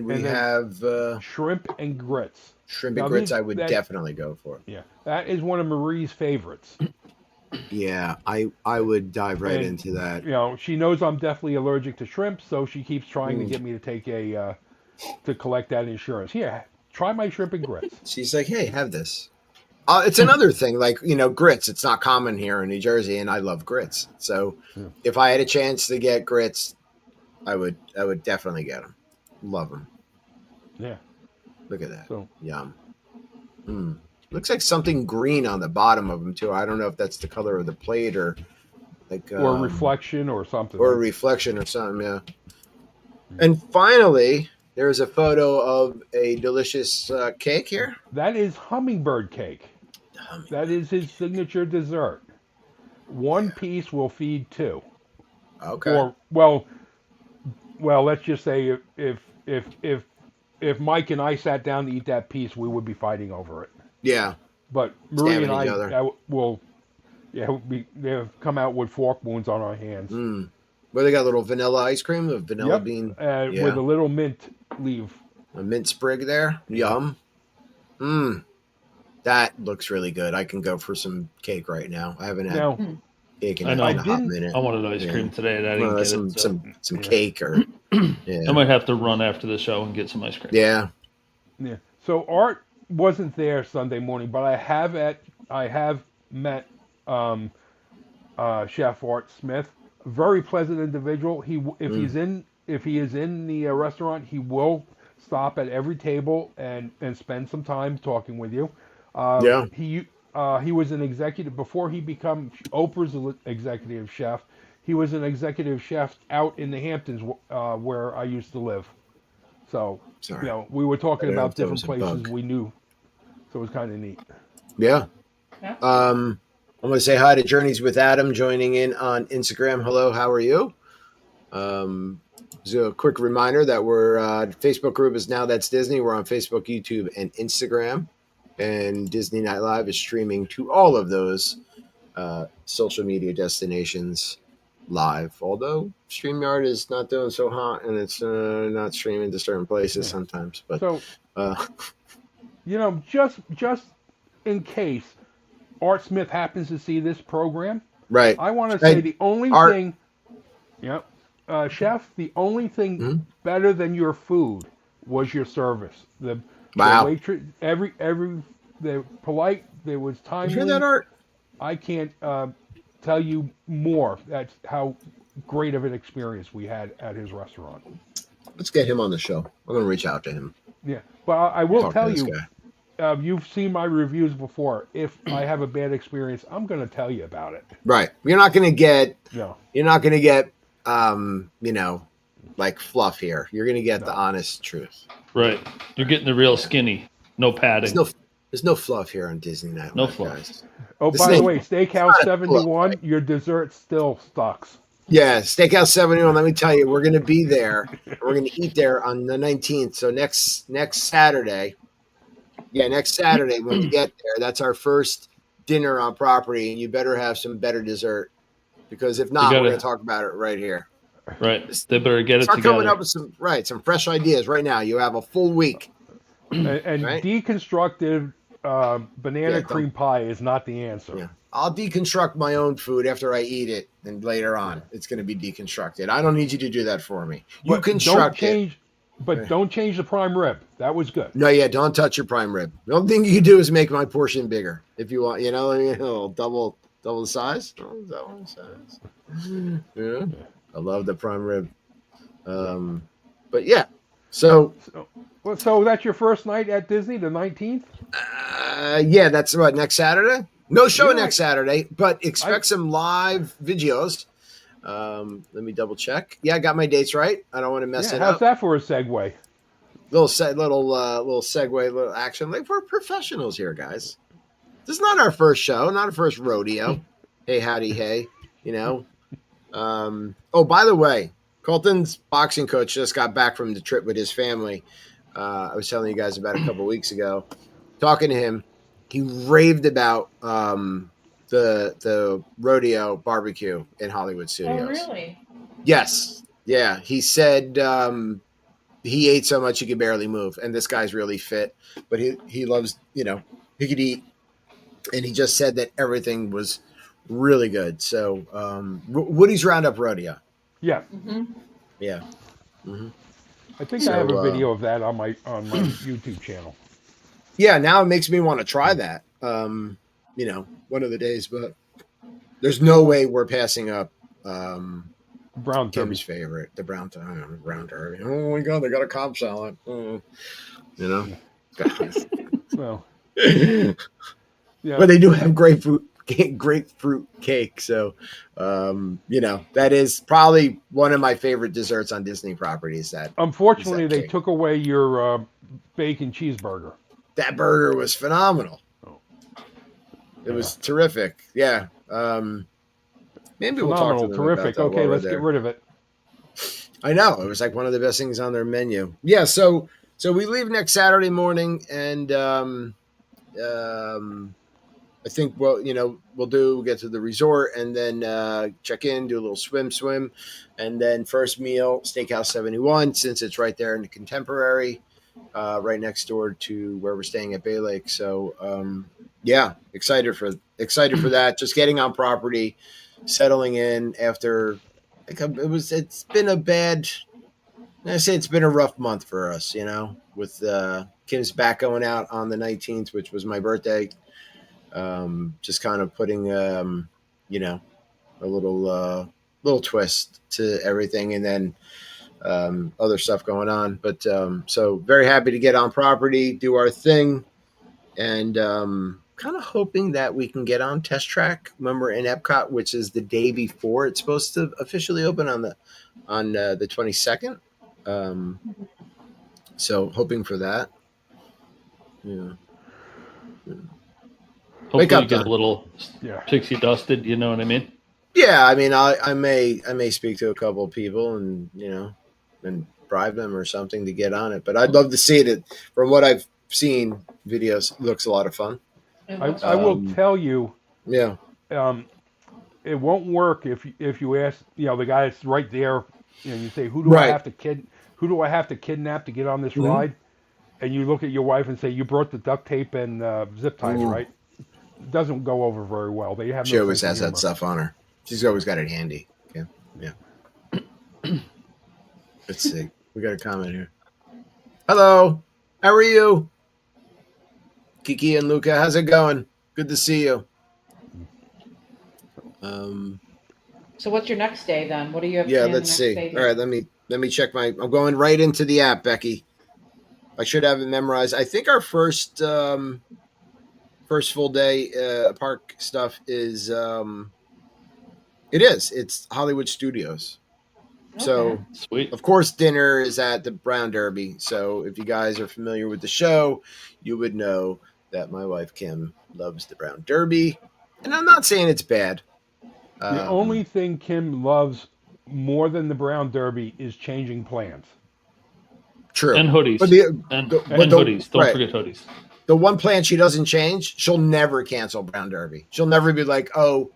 [SPEAKER 1] we have
[SPEAKER 5] shrimp and grits.
[SPEAKER 1] Shrimp and grits I would definitely go for.
[SPEAKER 5] Yeah. That is one of Marie's favorites.
[SPEAKER 1] Yeah, I would dive right into that.
[SPEAKER 5] You know, she knows I'm definitely allergic to shrimp, so she keeps trying to get me to take to collect that insurance. Yeah, try my shrimp and grits.
[SPEAKER 1] She's like, hey, have this. It's another thing, like, grits. It's not common here in New Jersey, and I love grits. So if I had a chance to get grits, I would definitely get them. Love them.
[SPEAKER 5] Yeah.
[SPEAKER 1] Look at that.
[SPEAKER 5] So,
[SPEAKER 1] yum. Looks like something green on the bottom of them, too. I don't know if that's the color of the plate or like...
[SPEAKER 5] or reflection or something.
[SPEAKER 1] Or a reflection or something, yeah. And finally... There's a photo of a delicious cake here.
[SPEAKER 5] That is hummingbird cake. That is his signature dessert. One piece will feed 2.
[SPEAKER 1] Okay.
[SPEAKER 5] Or well, let's just say if Mike and I sat down to eat that piece, we would be fighting over it.
[SPEAKER 1] Yeah.
[SPEAKER 5] But Marie and I will. Yeah, they have come out with fork wounds on our hands.
[SPEAKER 1] Well, they got a little vanilla ice cream, a vanilla bean.
[SPEAKER 5] With a little mint leaf.
[SPEAKER 1] A mint sprig there. Yum. That looks really good. I can go for some cake right now. I haven't had cake in a hot minute.
[SPEAKER 4] I wanted ice cream today, and I didn't get
[SPEAKER 1] some cake or...
[SPEAKER 4] I might have to run after the show and get some ice cream.
[SPEAKER 1] Yeah.
[SPEAKER 5] Yeah. So Art wasn't there Sunday morning, but I have met Chef Art Smith. Very pleasant individual. If he is in the restaurant, he will stop at every table and spend some time talking with you. He was an executive before he became Oprah's executive chef. He was an executive chef out in the Hamptons where I used to live. So we were talking about different places we knew. So it was kind of neat.
[SPEAKER 1] Yeah. I'm going to say hi to Journeys with Adam joining in on Instagram. Hello, how are you? So a quick reminder that we're Facebook group is Now That's Disney. We're on Facebook, YouTube, and Instagram. And Disney Night Live is streaming to all of those social media destinations live. Although StreamYard is not doing so hot and it's not streaming to certain places sometimes. But
[SPEAKER 5] so, just in case Art Smith happens to see this program,
[SPEAKER 1] right?
[SPEAKER 5] I want to say the only thing, Chef, the only thing better than your food was your service. The waitress, they're polite. There was timely.
[SPEAKER 1] You hear that, Art?
[SPEAKER 5] I can't tell you more. That's how great of an experience we had at his restaurant.
[SPEAKER 1] Let's get him on the show. I'm going to reach out to him.
[SPEAKER 5] Yeah, but I will tell you. You've seen my reviews before. If I have a bad experience, I'm going to tell you about it.
[SPEAKER 1] Right. You're not going to get.
[SPEAKER 5] No.
[SPEAKER 1] You're not going to get. Like fluff here. You're going to get the honest truth.
[SPEAKER 4] Right. You're getting the real skinny. No padding.
[SPEAKER 1] There's no fluff here on Disney Night.
[SPEAKER 4] No fluff.
[SPEAKER 1] Guys.
[SPEAKER 5] Oh, by the way, Steakhouse 71. Your dessert still sucks.
[SPEAKER 1] Yeah, Steakhouse 71. Let me tell you, we're going to be there. We're going to eat there on the 19th. So next Saturday. Yeah, next Saturday when we get there, that's our first dinner on property, and you better have some better dessert, because if not, we're going to talk about it right here.
[SPEAKER 4] Right, they better get it together.
[SPEAKER 1] Start coming up with some fresh ideas right now. You have a full week.
[SPEAKER 5] And right? Deconstructed banana cream pie is not the answer.
[SPEAKER 1] Yeah. I'll deconstruct my own food after I eat it, and later on, it's going to be deconstructed. I don't need you to do that for me. You construct it.
[SPEAKER 5] But don't change the prime rib. That was good.
[SPEAKER 1] No, don't touch your prime rib. The only thing you can do is make my portion bigger if you want. Double the size. Double the size. Yeah, I love the prime rib. But yeah, so
[SPEAKER 5] that's your first night at Disney, the 19th.
[SPEAKER 1] Yeah, that's what, next Saturday. No show next Saturday, but expect some live videos. Let me double check. Yeah, I got my dates right. I don't want to mess it
[SPEAKER 5] how's
[SPEAKER 1] up.
[SPEAKER 5] that for a segue?
[SPEAKER 1] Little segue, little action. Like, we're professionals here, guys. This is not our first show, not our first rodeo. Hey, howdy, hey. Oh, by the way, Colton's boxing coach just got back from the trip with his family. I was telling you guys about a couple weeks ago. Talking to him, he raved about the rodeo barbecue in Hollywood Studios.
[SPEAKER 3] Oh, really?
[SPEAKER 1] Yes. Yeah. He said he ate so much he could barely move. And this guy's really fit, but he loves, he could eat. And he just said that everything was really good. So Woody's Roundup Rodeo.
[SPEAKER 5] Yeah.
[SPEAKER 3] Mm-hmm.
[SPEAKER 1] Yeah. Mm-hmm.
[SPEAKER 5] I think I have a video of that on my YouTube channel.
[SPEAKER 1] Yeah, now it makes me want to try that. One of the days, but there's no way we're passing up
[SPEAKER 5] Brown
[SPEAKER 1] Kim's
[SPEAKER 5] Derby.
[SPEAKER 1] favorite, the brown derby. Oh my god, they got a Cobb salad.
[SPEAKER 5] Well, yeah.
[SPEAKER 1] But they do have grapefruit cake. So, that is probably one of my favorite desserts on Disney properties.
[SPEAKER 5] Unfortunately, they
[SPEAKER 1] cake.
[SPEAKER 5] took away your bacon cheeseburger.
[SPEAKER 1] That burger was phenomenal.
[SPEAKER 5] Oh.
[SPEAKER 1] It was terrific. Yeah. Maybe we'll talk to them
[SPEAKER 5] terrific.
[SPEAKER 1] about that
[SPEAKER 5] Okay, let's get rid of it.
[SPEAKER 1] I know. It was like one of the best things on their menu. Yeah, so we leave next Saturday morning, and I think we'll get to the resort and then check in, do a little swim, and then first meal, Steakhouse 71, since it's right there in the Contemporary, right next door to where we're staying at Bay Lake. So excited for that. Just getting on property, settling in after it's been a rough month for us, with Kim's back going out on the 19th, which was my birthday. Just kind of putting a little twist to everything, and then other stuff going on. But so very happy to get on property, do our thing, and kind of hoping that we can get on Test Track when we're in Epcot, which is the day before it's supposed to officially open on the 22nd. So hoping for that. Yeah.
[SPEAKER 4] Hopefully you get a little pixie dusted, you know what I mean?
[SPEAKER 1] Yeah, I mean, I may speak to a couple of people and and bribe them or something to get on it. But I'd love to see it. From what I've seen, videos, it looks a lot of fun.
[SPEAKER 5] I will tell you.
[SPEAKER 1] Yeah.
[SPEAKER 5] It won't work if you ask the guy that's right there, and you say, who do I have to kidnap to get on this ride? And you look at your wife and say, you brought the duct tape and zip ties, right? It doesn't go over very well. They have.
[SPEAKER 1] She always has that stuff on her. She's always got it handy. Okay. Yeah. Let's see. We got a comment here. Hello. How are you? Kiki and Luca, how's it going? Good to see you.
[SPEAKER 3] So what's your next day then? What do you have?
[SPEAKER 1] Yeah, let's see. All right, let me check I'm going right into the app, Becky. I should have it memorized. I think our first full day park stuff is it's Hollywood Studios. Okay. So
[SPEAKER 4] sweet.
[SPEAKER 1] Of course, dinner is at the Brown Derby. So if you guys are familiar with the show, you would know that my wife Kim loves the Brown Derby, and I'm not saying it's bad.
[SPEAKER 5] The only thing Kim loves more than the Brown Derby is changing plans.
[SPEAKER 4] True. And hoodies. But hoodies. Don't forget hoodies.
[SPEAKER 1] The one plan she doesn't change, she'll never cancel Brown Derby. She'll never be like, oh,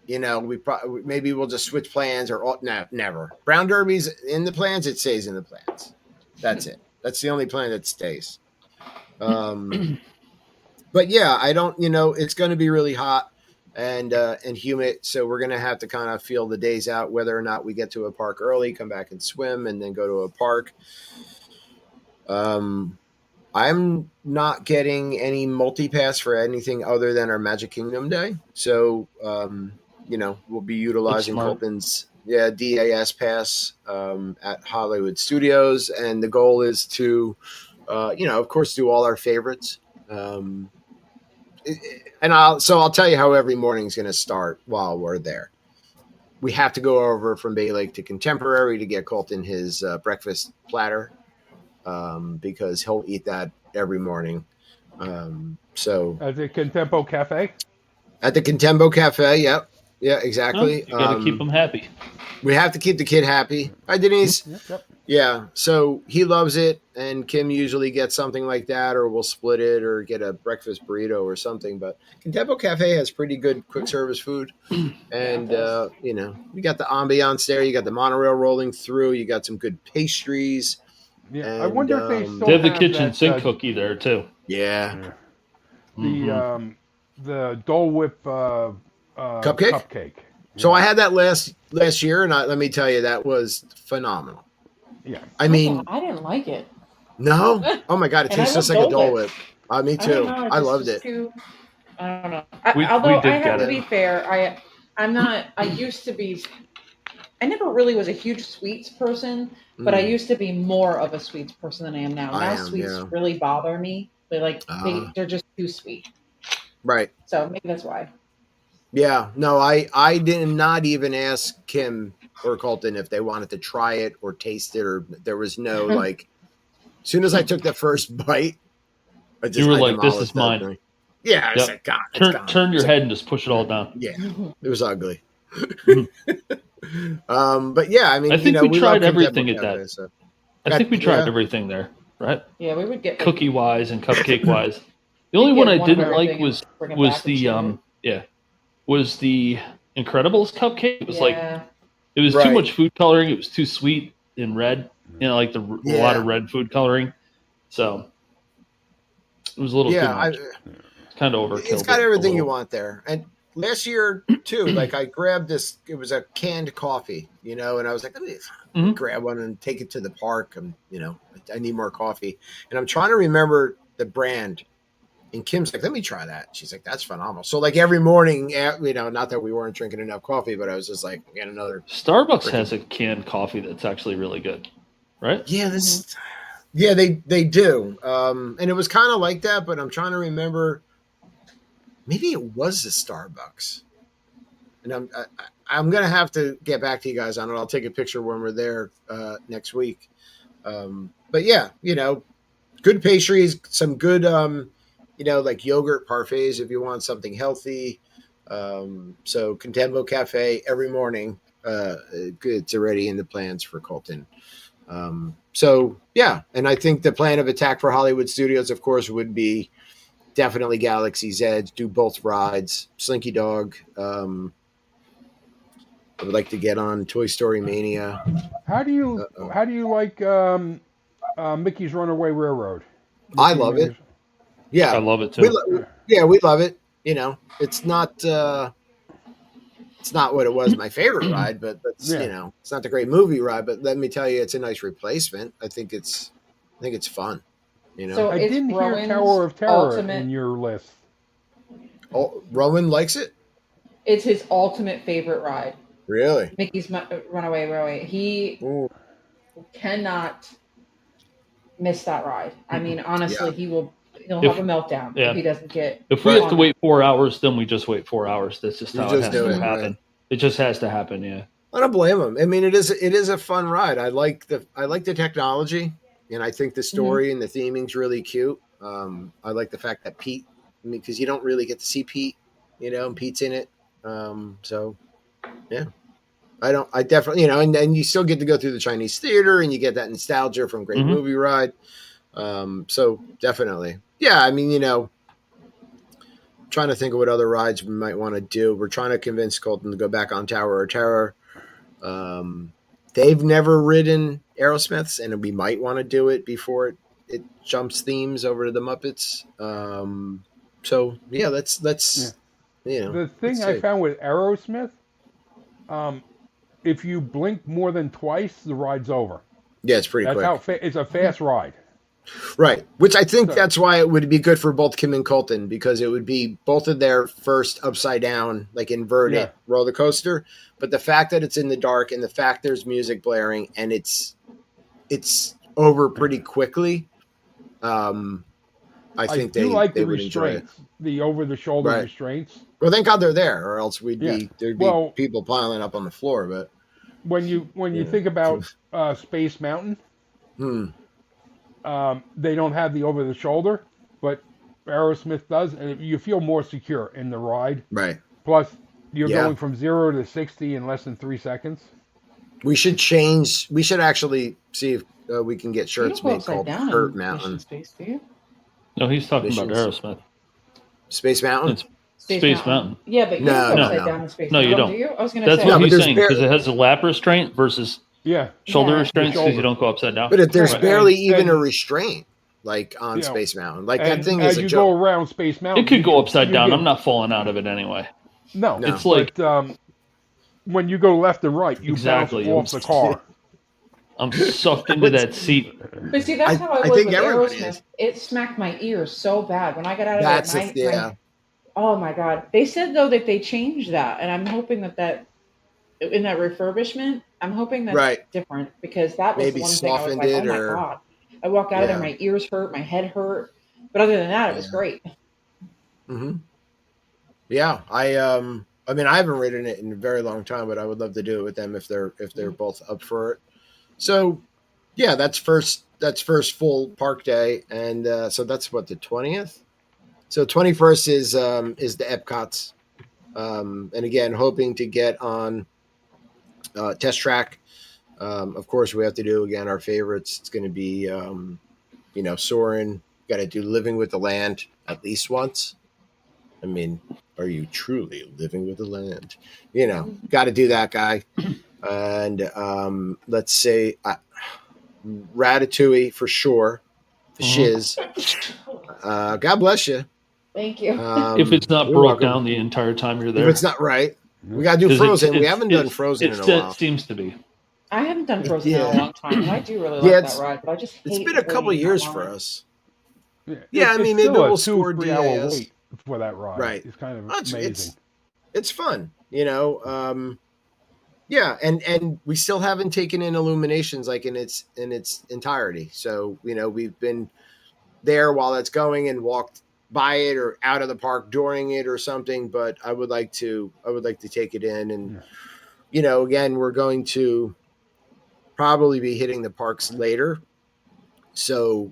[SPEAKER 1] maybe we'll just switch plans no, never. Brown Derby's in the plans, it stays in the plans. That's it. That's the only plan that stays. But yeah, I don't, it's going to be really hot and humid. So we're going to have to kind of feel the days out, whether or not we get to a park early, come back and swim, and then go to a park. I'm not getting any multi-pass for anything other than our Magic Kingdom day. So, we'll be utilizing Colton's DAS pass at Hollywood Studios. And the goal is to, of course, do all our favorites. And I'll tell you how every morning is going to start while we're there. we have to go over from Bay Lake to Contemporary to get Colton his breakfast platter because he'll eat that every morning. So
[SPEAKER 5] At the Contempo Cafe?
[SPEAKER 1] at the Contempo Cafe, yep. Yeah,
[SPEAKER 4] Well,
[SPEAKER 1] exactly.
[SPEAKER 4] you got to keep them happy.
[SPEAKER 1] We have to keep the kid happy. Hi, Denise.
[SPEAKER 5] Yep.
[SPEAKER 1] Yeah, so he loves it, and Kim usually gets something like that, or we'll split it, or get a breakfast burrito or something. But Contempo Cafe has pretty good quick service food, and you know, you got the ambiance there. You got the monorail rolling through. You got some good pastries.
[SPEAKER 5] Yeah,
[SPEAKER 1] And,
[SPEAKER 5] I wonder if they still
[SPEAKER 4] They have the
[SPEAKER 5] have
[SPEAKER 4] kitchen
[SPEAKER 5] that,
[SPEAKER 4] sink cookie there too.
[SPEAKER 1] Yeah,
[SPEAKER 5] the Dole Whip cupcake.
[SPEAKER 1] So I had that last year, and let me tell you, that was phenomenal.
[SPEAKER 5] Yeah,
[SPEAKER 1] I mean,
[SPEAKER 3] I didn't like it.
[SPEAKER 1] no, oh my god, it
[SPEAKER 3] And
[SPEAKER 1] tastes
[SPEAKER 3] I
[SPEAKER 1] just
[SPEAKER 3] love
[SPEAKER 1] like a
[SPEAKER 3] Dole
[SPEAKER 1] Dole
[SPEAKER 3] Whip.
[SPEAKER 1] Whip. Me too. I loved it.
[SPEAKER 3] I don't know.
[SPEAKER 4] We
[SPEAKER 3] Although
[SPEAKER 4] did
[SPEAKER 3] I have
[SPEAKER 4] get
[SPEAKER 3] to
[SPEAKER 4] it.
[SPEAKER 3] be fair, I'm not. I used to be. I never really was a huge sweets person, but I used to be more of a sweets person than I am now. Now sweets really bother me. They're just too sweet.
[SPEAKER 1] Right.
[SPEAKER 3] So maybe that's why.
[SPEAKER 1] Yeah. No, I did not even ask Kim or Colton if they wanted to try it or taste it, or there was no like. As soon as I took the first bite,
[SPEAKER 4] You were like, "This is mine."
[SPEAKER 1] Yeah, I
[SPEAKER 4] Yep.
[SPEAKER 1] said, God, it's gone.
[SPEAKER 4] Turn your head and just push it all down.
[SPEAKER 1] Yeah, it was ugly. But yeah, I mean,
[SPEAKER 4] I think we tried everything at that.
[SPEAKER 1] So.
[SPEAKER 4] I think we tried everything there, right?
[SPEAKER 3] Yeah, we would get
[SPEAKER 4] Cookie wise and cupcake wise. The only one I didn't like was the Incredibles cupcake. It was it was too much food coloring. It was too sweet and red. You know, like a lot of red food coloring. So it was a little too much. It's kind of overkill.
[SPEAKER 1] It's got everything you want there. And last year too, like I grabbed this. It was a canned coffee, you know, and I was like, let me grab one and take it to the park. And you know, I need more coffee. And I'm trying to remember the brand. And Kim's like, let me try that. She's like, that's phenomenal. So like every morning, you know, not that we weren't drinking enough coffee, but I was just like, get another.
[SPEAKER 4] Starbucks has a canned coffee that's actually really good, right?
[SPEAKER 1] Yeah, yeah, they do. And it was kind of like that, but I'm trying to remember. Maybe it was the Starbucks. And I'm gonna have to get back to you guys on it. I'll take a picture when we're there next week. But yeah, you know, good pastries, some good. You know, like yogurt parfaits if you want something healthy. So Contempo Cafe every morning. It's already in the plans for Colton. So yeah, and I think the plan of attack for Hollywood Studios, of course, would be definitely Galaxy's Edge. Do both rides. Slinky Dog. I would like to get on Toy Story Mania.
[SPEAKER 5] How do you like Mickey's Runaway Railroad?
[SPEAKER 1] I love it. Yeah,
[SPEAKER 4] I love it too.
[SPEAKER 1] We love it. You know, it's not what it was my favorite ride, but you know, it's not the great movie ride. But let me tell you, it's a nice replacement. I think it's fun. You know,
[SPEAKER 3] so
[SPEAKER 5] I didn't hear Tower of Terror in your list.
[SPEAKER 1] Oh, Rowan likes it.
[SPEAKER 3] It's his ultimate favorite ride.
[SPEAKER 1] Really,
[SPEAKER 3] Mickey's Runaway Railway. He cannot miss that ride. I mean, honestly, he'll have a meltdown if he doesn't get.
[SPEAKER 4] If we have to wait 4 hours, then we just wait 4 hours. That's just how it has to happen.
[SPEAKER 1] Right.
[SPEAKER 4] It just has to happen. Yeah.
[SPEAKER 1] I don't blame him. I mean, it is a fun ride. I like the technology, and I think the story and the theming's really cute. I like the fact that Pete, because you don't really get to see Pete, you know, and Pete's in it. So yeah. I definitely, you know, and you still get to go through the Chinese theater and you get that nostalgia from Great Movie Ride. So definitely. Yeah. I mean, you know, trying to think of what other rides we might want to do. We're trying to convince Colton to go back on Tower of Terror. They've never ridden Aerosmith's, and we might want to do it before it jumps themes over to the Muppets. So yeah, let's you know.
[SPEAKER 5] The thing I found with Aerosmith, if you blink more than twice, the ride's over.
[SPEAKER 1] Yeah, it's pretty quick.
[SPEAKER 5] That's how it's a fast ride.
[SPEAKER 1] Right, which I think that's why it would be good for both Kim and Colton, because it would be both of their first upside down, like inverted roller coaster. But the fact that it's in the dark and the fact there's music blaring and it's over pretty quickly, I think
[SPEAKER 5] do like
[SPEAKER 1] they
[SPEAKER 5] the
[SPEAKER 1] would enjoy it.
[SPEAKER 5] restraints, the over the shoulder restraints.
[SPEAKER 1] Well, thank God they're there, or else there'd be
[SPEAKER 5] Well,
[SPEAKER 1] people piling up on the floor. But
[SPEAKER 5] when you think about Space Mountain, they don't have the over the shoulder, but Aerosmith does, and you feel more secure in the ride.
[SPEAKER 1] Right.
[SPEAKER 5] Plus, you're going from 0 to 60 in less than 3 seconds.
[SPEAKER 1] We should change. We should actually see if we can get shirts made called Hurt Mountain.
[SPEAKER 3] Space, do you?
[SPEAKER 4] No, he's talking about Aerosmith.
[SPEAKER 1] Space Mountain?
[SPEAKER 4] Space Mountain.
[SPEAKER 3] Yeah, but you don't go upside down in Space Mountain.
[SPEAKER 4] No, you don't.
[SPEAKER 3] Do you? I was going to say.
[SPEAKER 4] That's what he's saying, because it has a lap restraint versus shoulder restraints, because you don't go upside down.
[SPEAKER 1] But if there's barely even a restraint, like on Space Mountain. Like that thing is a joke.
[SPEAKER 5] As you go around Space Mountain.
[SPEAKER 4] It could go upside down. I'm not falling out of it anyway.
[SPEAKER 5] No.
[SPEAKER 4] It's like...
[SPEAKER 5] when you go left and right, you bounce off the car.
[SPEAKER 4] I'm sucked into that seat.
[SPEAKER 3] But see, that's how I was with Aerosmith. It smacked my ears so bad when I got out of it. Oh my God! They said though that they changed that, and I'm hoping that in that refurbishment, I'm hoping that's different, because that was the one thing I was like, oh my God! I walked out of there, my ears hurt, my head hurt, but other than that, it was great.
[SPEAKER 1] Mm-hmm. Yeah, I mean, I haven't ridden it in a very long time, but I would love to do it with them if they're both up for it. So, yeah, that's first full park day, and so that's what, the 20th. So 21st is the Epcot's, and again, hoping to get on Test Track. Of course, we have to do again our favorites. It's going to be Soarin'. Got to do Living with the Land at least once. I mean, are you truly living with the land? Got to do that guy. And let's say Ratatouille for sure. The shiz. God bless you.
[SPEAKER 3] Thank you.
[SPEAKER 4] If it's not broke down the entire time you're there.
[SPEAKER 1] If it's not right. We got to do Frozen. We haven't done Frozen in a while.
[SPEAKER 4] It seems to be.
[SPEAKER 3] I haven't done Frozen in a long time. I do really like that ride, but I just hate
[SPEAKER 1] it's been a couple of years for us. Yeah, I mean,
[SPEAKER 5] maybe
[SPEAKER 1] we'll score
[SPEAKER 5] 2-3 hour wait for that ride.
[SPEAKER 1] Right.
[SPEAKER 5] It's kind of amazing.
[SPEAKER 1] It's fun, yeah, and we still haven't taken in Illuminations like in its entirety. So, we've been there while it's going and walked by it or out of the park during it or something, but I would like to take it in, and again, we're going to probably be hitting the parks later. So,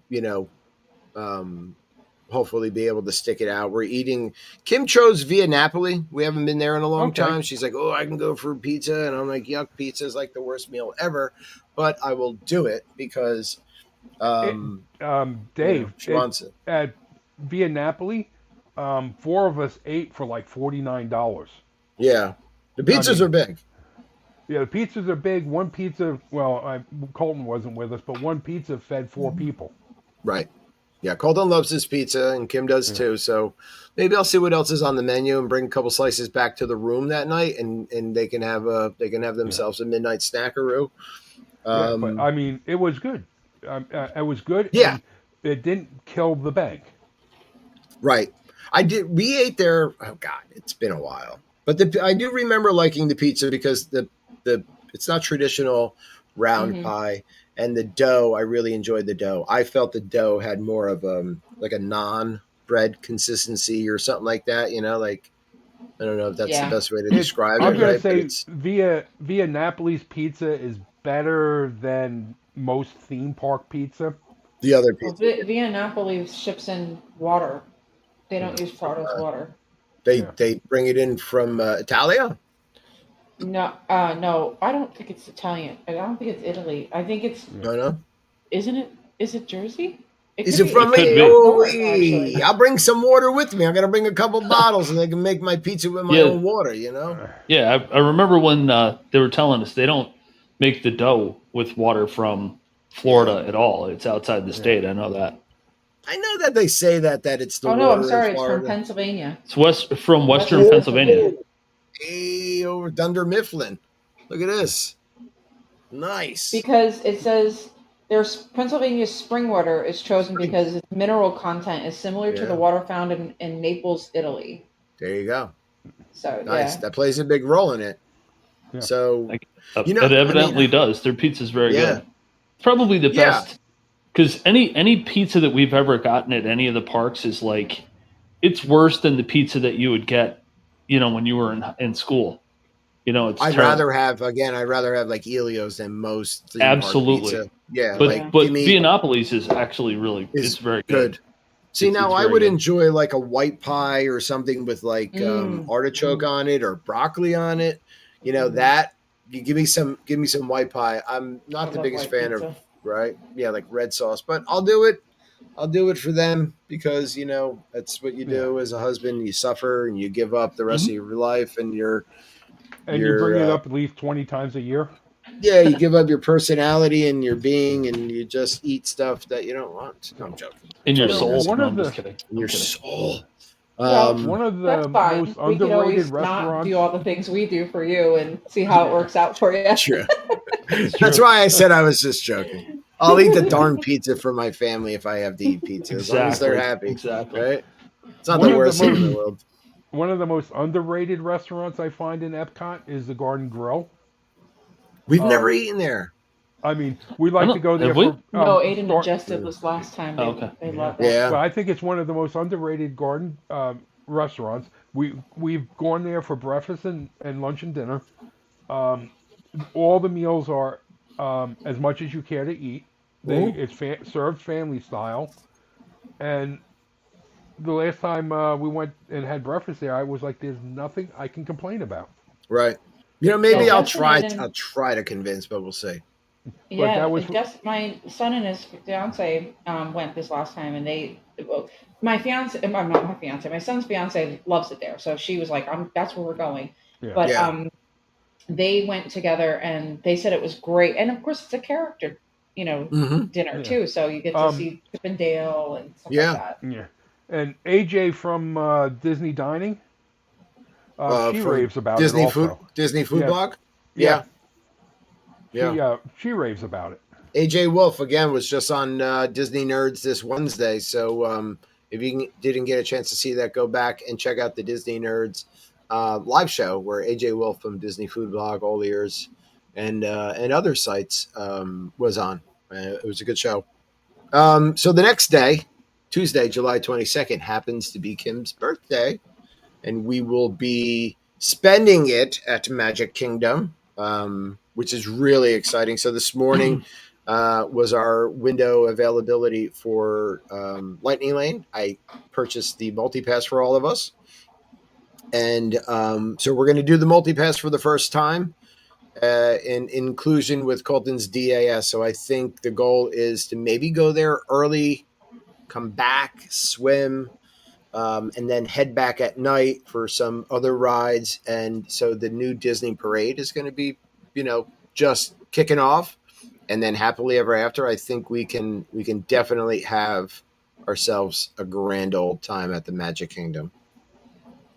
[SPEAKER 1] hopefully be able to stick it out. We're eating. Kim chose Via Napoli. We haven't been there in a long time. She's like, oh, I can go for pizza. And I'm like, yuck, pizza is like the worst meal ever. But I will do it because
[SPEAKER 5] Dave,
[SPEAKER 1] she wants it.
[SPEAKER 5] At Via Napoli, 4 of us ate for like $49.
[SPEAKER 1] Yeah. The pizzas are big.
[SPEAKER 5] Yeah, the pizzas are big. One pizza, Colton wasn't with us, but one pizza fed 4 people.
[SPEAKER 1] Right. Yeah, Colton loves his pizza, and Kim does too. So maybe I'll see what else is on the menu and bring a couple slices back to the room that night, and they can have themselves a midnight snackaroo.
[SPEAKER 5] But I mean, it was good. It was good.
[SPEAKER 1] Yeah,
[SPEAKER 5] it didn't kill the bank.
[SPEAKER 1] Right. We ate there. Oh God, it's been a while, but I do remember liking the pizza because it's not traditional round pie. And the dough, I really enjoyed the dough. I felt the dough had more of like a non-bread consistency or something like that. Like, I don't know if that's the best way to describe it.
[SPEAKER 5] I'm going to say Via Napoli's pizza is better than most theme park pizza.
[SPEAKER 1] The other pizza.
[SPEAKER 3] Well, Via Napoli ships in water. They don't use Prado's water.
[SPEAKER 1] They bring it in from Italia?
[SPEAKER 3] No, no, I don't think it's Italian. I don't think it's Italy. I think it's.
[SPEAKER 1] No.
[SPEAKER 3] Isn't it? Is it Jersey?
[SPEAKER 1] Is it from me? Oh, I'll bring some water with me. I'm gonna bring a couple bottles, and they can make my pizza with my own water.
[SPEAKER 4] Yeah, I remember when they were telling us they don't make the dough with water from Florida at all. It's outside the state. I know that.
[SPEAKER 1] I know that they say that it's the.
[SPEAKER 3] Oh no, I'm sorry.
[SPEAKER 1] It's
[SPEAKER 3] from Pennsylvania.
[SPEAKER 4] It's from Western Pennsylvania.
[SPEAKER 1] Hey, over Dunder Mifflin. Look at this. Nice.
[SPEAKER 3] Because it says there's Pennsylvania's spring water is chosen because its mineral content is similar to the water found in Naples, Italy.
[SPEAKER 1] There you go.
[SPEAKER 3] So
[SPEAKER 1] nice. That plays a big role in it. Yeah. So
[SPEAKER 4] it evidently does. Their pizza's very good. It's probably the best because any pizza that we've ever gotten at any of the parks is like it's worse than the pizza that you would get when you were in school. It's
[SPEAKER 1] I'd
[SPEAKER 4] terrible.
[SPEAKER 1] rather have like Elio's than most theme
[SPEAKER 4] Absolutely.
[SPEAKER 1] park pizza. Yeah,
[SPEAKER 4] but
[SPEAKER 1] like
[SPEAKER 4] but
[SPEAKER 1] give me
[SPEAKER 4] Viennappoli's is actually really it's very good.
[SPEAKER 1] See, now
[SPEAKER 4] it's
[SPEAKER 1] I
[SPEAKER 4] very
[SPEAKER 1] would
[SPEAKER 4] good.
[SPEAKER 1] enjoy like a white pie or something with like artichoke on it or broccoli on it. That you give me some white pie. I'm not the biggest fan
[SPEAKER 3] pizza.
[SPEAKER 1] of like red sauce, but I'll do it. I'll do it for them because that's what you do as a husband. You suffer and you give up the rest of your life, and
[SPEAKER 5] you bring it up at least 20 times a year.
[SPEAKER 1] Yeah, you give up your personality and your being, and you just eat stuff that you don't want. No, I'm joking.
[SPEAKER 4] In your soul.
[SPEAKER 1] I'm
[SPEAKER 4] just kidding.
[SPEAKER 1] In your soul.
[SPEAKER 5] One of the most underrated restaurants.
[SPEAKER 3] Not do all the things we do for you and see how it works out for you.
[SPEAKER 1] True. That's why I said I was just joking. I'll eat the darn pizza for my family if I have to eat pizza, as long as they're happy.
[SPEAKER 4] Exactly.
[SPEAKER 1] Right? It's not the worst thing in the world.
[SPEAKER 5] One of the most underrated restaurants I find in Epcot is the Garden Grill.
[SPEAKER 1] We've never eaten there.
[SPEAKER 5] I mean, we like to go there for...
[SPEAKER 3] No, Aiden Majestic was last time. They love that.
[SPEAKER 1] Yeah.
[SPEAKER 5] But I think it's one of the most underrated garden restaurants. We've gone there for breakfast and lunch and dinner. All the meals are as much as you care to eat. It's served family style. And the last time we went and had breakfast there, I was like, there's nothing I can complain about.
[SPEAKER 1] Right. Maybe I'll try to convince, but we'll see.
[SPEAKER 3] Yeah, my son and his fiance went this last time, and my son's fiance loves it there, so she was like, "That's where we're going." Yeah. But they went together, and they said it was great, and of course, it's a character, dinner too, so you get to see Chip and Dale and stuff like that.
[SPEAKER 5] Yeah, and AJ from Disney Dining, she raves about
[SPEAKER 1] Disney
[SPEAKER 5] it also.
[SPEAKER 1] Disney Food Blog. Yeah.
[SPEAKER 5] She raves about it.
[SPEAKER 1] AJ Wolf again was just on Disney Nerds this Wednesday, so if you didn't get a chance to see that, go back and check out the Disney Nerds live show where AJ Wolf from Disney Food Blog, All Ears, and other sites was on. It was a good show. So the next day, Tuesday, July 22nd, happens to be Kim's birthday, and we will be spending it at Magic Kingdom. Which is really exciting. So this morning was our window availability for Lightning Lane. I purchased the multi-pass for all of us. And so we're going to do the multi-pass for the first time in inclusion with Colton's DAS. So I think the goal is to maybe go there early, come back, swim, and then head back at night for some other rides. And so the new Disney Parade is going to be just kicking off, and then happily ever after. I think we can definitely have ourselves a grand old time at the Magic Kingdom.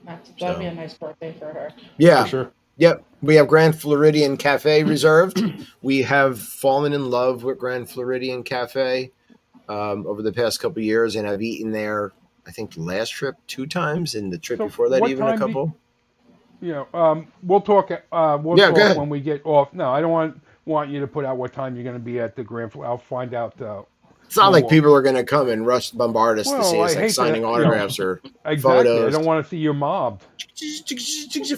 [SPEAKER 3] That'd be a nice birthday for her.
[SPEAKER 1] Yeah,
[SPEAKER 4] for sure.
[SPEAKER 1] Yep. We have Grand Floridian Cafe reserved. We have fallen in love with Grand Floridian Cafe over the past couple of years, and I've eaten there, I think, the last trip 2 times, and the trip before that even a couple.
[SPEAKER 5] We'll talk. We'll talk when we get off. No, I don't want you to put out what time you're going to be at the Grand. I'll find out.
[SPEAKER 1] It's not like people are going to come and bombard us to see us like signing autographs or photos.
[SPEAKER 5] I don't want to see you mobbed.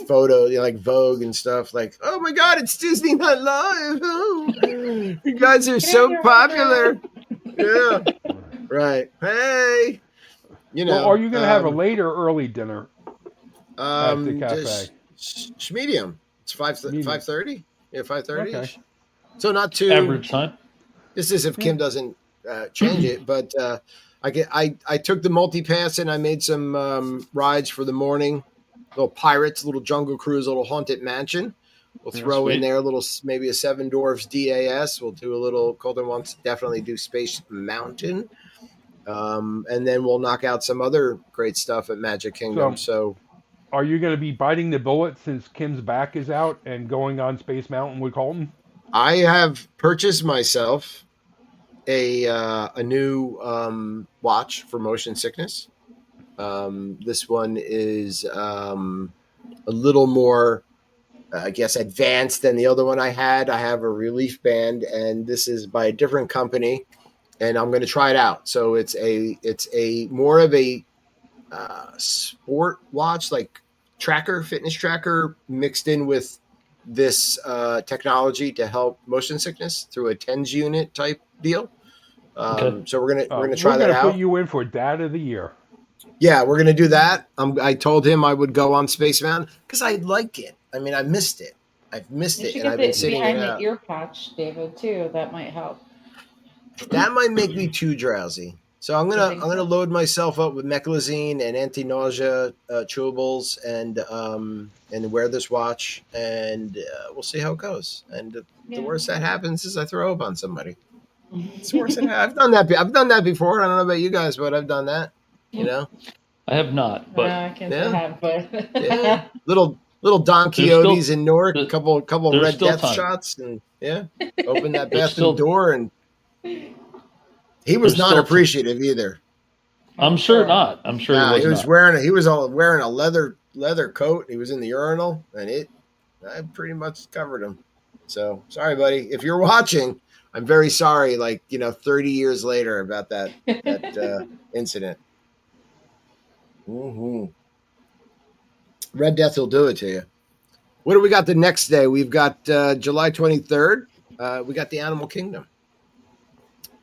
[SPEAKER 1] Photo, like Vogue and stuff. Like, oh my God, it's Disney Night Live. Oh, you guys are so popular. Yeah, right. Hey,
[SPEAKER 5] are you going to have a late or early dinner? At the cafe.
[SPEAKER 1] Just medium. It's 5:30. Yeah, 5:30.
[SPEAKER 5] Okay.
[SPEAKER 1] So not too
[SPEAKER 4] average time.
[SPEAKER 1] This is if Kim doesn't change it, but I took the multi-pass and I made some rides for the morning. Little Pirates, little Jungle Cruise, little Haunted Mansion. We'll throw in there maybe a Seven Dwarfs DAS. We'll do a little. Colton wants to definitely do Space Mountain, and then we'll knock out some other great stuff at Magic Kingdom. So
[SPEAKER 5] are you going to be biting the bullet since Kim's back is out and going on Space Mountain with Colton?
[SPEAKER 1] I have purchased myself a new watch for motion sickness. This one is a little more, I guess, advanced than the other one I had. I have a relief band, and this is by a different company, and I'm going to try it out. So it's a more of a sport watch, like fitness tracker mixed in with this technology to help motion sickness through a TENS unit type deal. So we're gonna try that out.
[SPEAKER 5] Put you in for Dad of the Year.
[SPEAKER 1] Yeah, we're gonna do that. I told him I would go on Space Mountain because I like it. I mean, I missed it. I've missed it, and I've been sitting
[SPEAKER 3] behind the ear patch, David, too. That might help.
[SPEAKER 1] That might make me too drowsy. So I'm gonna load myself up with meclizine and anti-nausea chewables and wear this watch, and we'll see how it goes. And the worst that happens is I throw up on somebody. It's the worst I've done that. I've done that before. I don't know about you guys, but I've done that. You know,
[SPEAKER 4] I have not. But
[SPEAKER 3] I can't say I have, but
[SPEAKER 1] little Don Quixotes in Newark, a couple Red Death
[SPEAKER 4] time.
[SPEAKER 1] shots, and open that bathroom door, and he was not appreciative either.
[SPEAKER 4] I'm sure not. I'm sure
[SPEAKER 1] he was wearing a leather coat. He was in the urinal, and I pretty much covered him. So sorry, buddy, if you're watching. I'm very sorry. 30 years later about that incident. Mm-hmm. Red Death will do it to you. What do we got the next day? We've got July 23rd. We got the Animal Kingdom.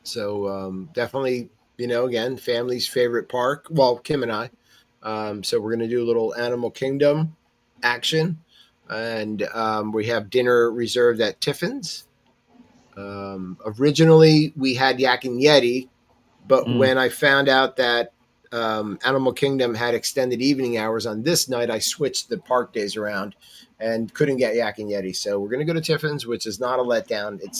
[SPEAKER 1] So definitely, again, family's favorite park. Well, Kim and I. So we're going to do a little Animal Kingdom action. And we have dinner reserved at Tiffin's. Originally, we had Yak and Yeti. But when I found out that Animal Kingdom had extended evening hours on this night, I switched the park days around and couldn't get Yak and Yeti. So we're going to go to Tiffin's, which is not a letdown.
[SPEAKER 5] You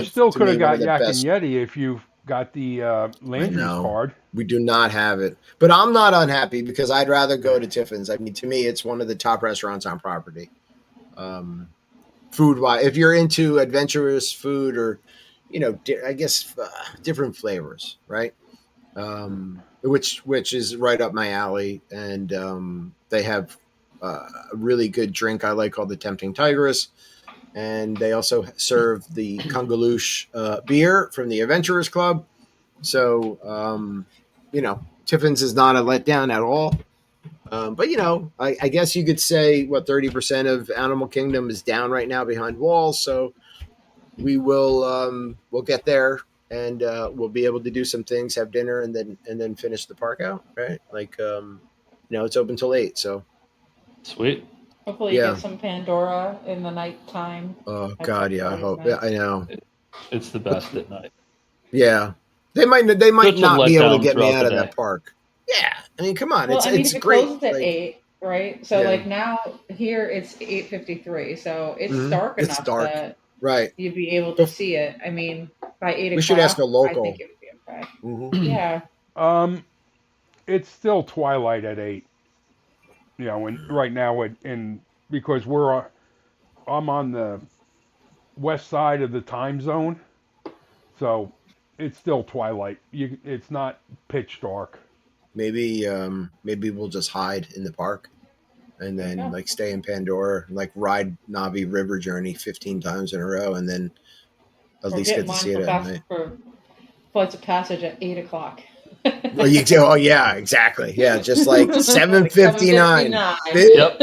[SPEAKER 5] still could have got Yak and Yeti if you've got the Landry's card.
[SPEAKER 1] We do not have it. But I'm not unhappy because I'd rather go to Tiffin's. I mean, to me, it's one of the top restaurants on property. Food-wise, if you're into adventurous food or, I guess different flavors, right? Which is right up my alley, and they have a really good drink I like called the Tempting Tigress, and they also serve the Kungaloosh beer from the Adventurers Club. So, Tiffin's is not a letdown at all. But I guess you could say 30% of Animal Kingdom is down right now behind walls. So we will we'll get there. And we'll be able to do some things, have dinner, and then finish the park out, right? It's open till 8, so
[SPEAKER 4] sweet.
[SPEAKER 3] Hopefully, you get some Pandora in the nighttime.
[SPEAKER 1] Oh God, yeah, I hope. Nice. Yeah, I know.
[SPEAKER 4] It's the best at night.
[SPEAKER 1] Yeah, they might not be able to get me out of that park. Yeah, I mean, come on, it's
[SPEAKER 3] it
[SPEAKER 1] great.
[SPEAKER 3] Closes at 8, right? So now here it's 8:53, so it's dark enough that you'd be able to see it. I mean, by 8 o'clock,
[SPEAKER 1] we should ask a local.
[SPEAKER 3] I think it would be okay.
[SPEAKER 1] Mm-hmm.
[SPEAKER 3] Yeah.
[SPEAKER 5] It's still twilight at 8. And right now, because I'm on the west side of the time zone, so it's still twilight. It's not pitch dark.
[SPEAKER 1] Maybe we'll just hide in the park, and then stay in Pandora, ride Navi River Journey 15 times in a row, and then at least get to see it at night.
[SPEAKER 3] For flights of passage at 8 o'clock.
[SPEAKER 1] Oh yeah, exactly. Yeah, just 7:59.
[SPEAKER 4] Yep.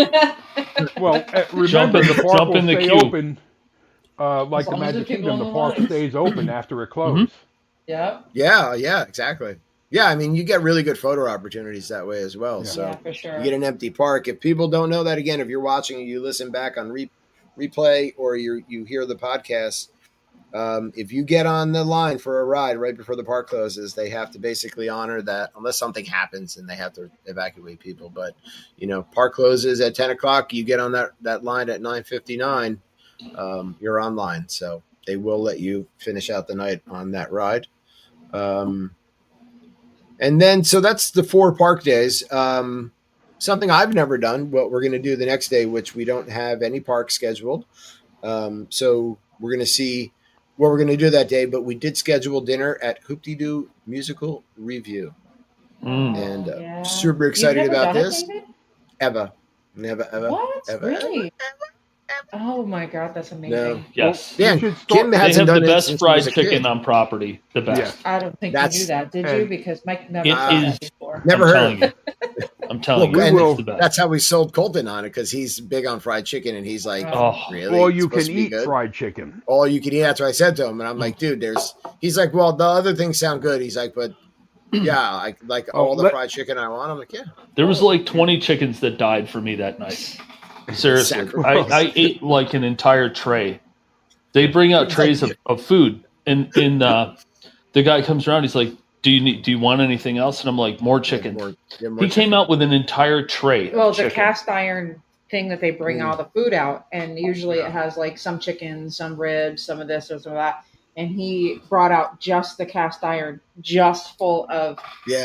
[SPEAKER 5] Well, remember the park will stay open. Like the Magic Kingdom, the park stays open after it closes.
[SPEAKER 3] Mm-hmm.
[SPEAKER 1] Yeah, exactly. Yeah, I mean, you get really good photo opportunities that way as well. Yeah. So
[SPEAKER 3] for sure.
[SPEAKER 1] You get an empty park. If people don't know that, again, if you're watching and you listen back on replay or you hear the podcast, if you get on the line for a ride right before the park closes, they have to basically honor that unless something happens and they have to evacuate people. But, park closes at 10 o'clock. You get on that line at 9:59, you're online. So they will let you finish out the night on that ride. And then, so that's the 4 park days. Something I've never done, what we're going to do the next day, which we don't have any parks scheduled. So we're going to see what we're going to do that day, but we did schedule dinner at Hoop-Dee-Doo Musical Review. And super excited about this. Ever. Never, ever.
[SPEAKER 3] What?
[SPEAKER 1] Ever,
[SPEAKER 3] really? Oh my God, that's amazing.
[SPEAKER 1] No.
[SPEAKER 4] Yes.
[SPEAKER 1] Yeah,
[SPEAKER 5] You should
[SPEAKER 1] Kim
[SPEAKER 5] start.
[SPEAKER 4] They
[SPEAKER 1] hasn't
[SPEAKER 4] have
[SPEAKER 1] done
[SPEAKER 4] the
[SPEAKER 1] it
[SPEAKER 4] best
[SPEAKER 1] since he was
[SPEAKER 4] fried
[SPEAKER 1] a
[SPEAKER 4] chicken
[SPEAKER 1] kid.
[SPEAKER 4] on property. The best.
[SPEAKER 3] I don't think you knew that, did you? Because Mike never
[SPEAKER 4] It
[SPEAKER 3] said
[SPEAKER 4] is.
[SPEAKER 3] that before.
[SPEAKER 1] Never
[SPEAKER 4] I'm
[SPEAKER 1] heard
[SPEAKER 4] telling
[SPEAKER 1] of it.
[SPEAKER 4] you. I'm telling
[SPEAKER 1] Well,
[SPEAKER 4] you.
[SPEAKER 1] and
[SPEAKER 4] It's the best.
[SPEAKER 1] that's how we sold Colton on it because he's big on fried chicken, and he's like,
[SPEAKER 4] Oh.
[SPEAKER 1] "Really?
[SPEAKER 5] All
[SPEAKER 1] It's
[SPEAKER 5] you
[SPEAKER 1] supposed
[SPEAKER 5] can
[SPEAKER 1] to be
[SPEAKER 5] eat
[SPEAKER 1] good?
[SPEAKER 5] fried chicken.
[SPEAKER 1] All you can eat." That's what I said to him, and I'm like, "Dude, he's like, well, the other things sound good." He's like, "But yeah, I like all the fried chicken I want." I'm like, "Yeah."
[SPEAKER 4] There was like 20 chickens that died for me that night. Seriously, I ate like an entire tray. They bring out trays of food, and the guy comes around. He's like, "Do you want anything else?" And I'm like, "More chicken."
[SPEAKER 1] More
[SPEAKER 4] He came out with an entire tray.
[SPEAKER 3] Well,
[SPEAKER 4] of
[SPEAKER 3] the
[SPEAKER 4] chicken.
[SPEAKER 3] cast iron thing that they bring all the food out, and usually it has like some chicken, some ribs, some of this or some of that. And he brought out just the cast iron, just full of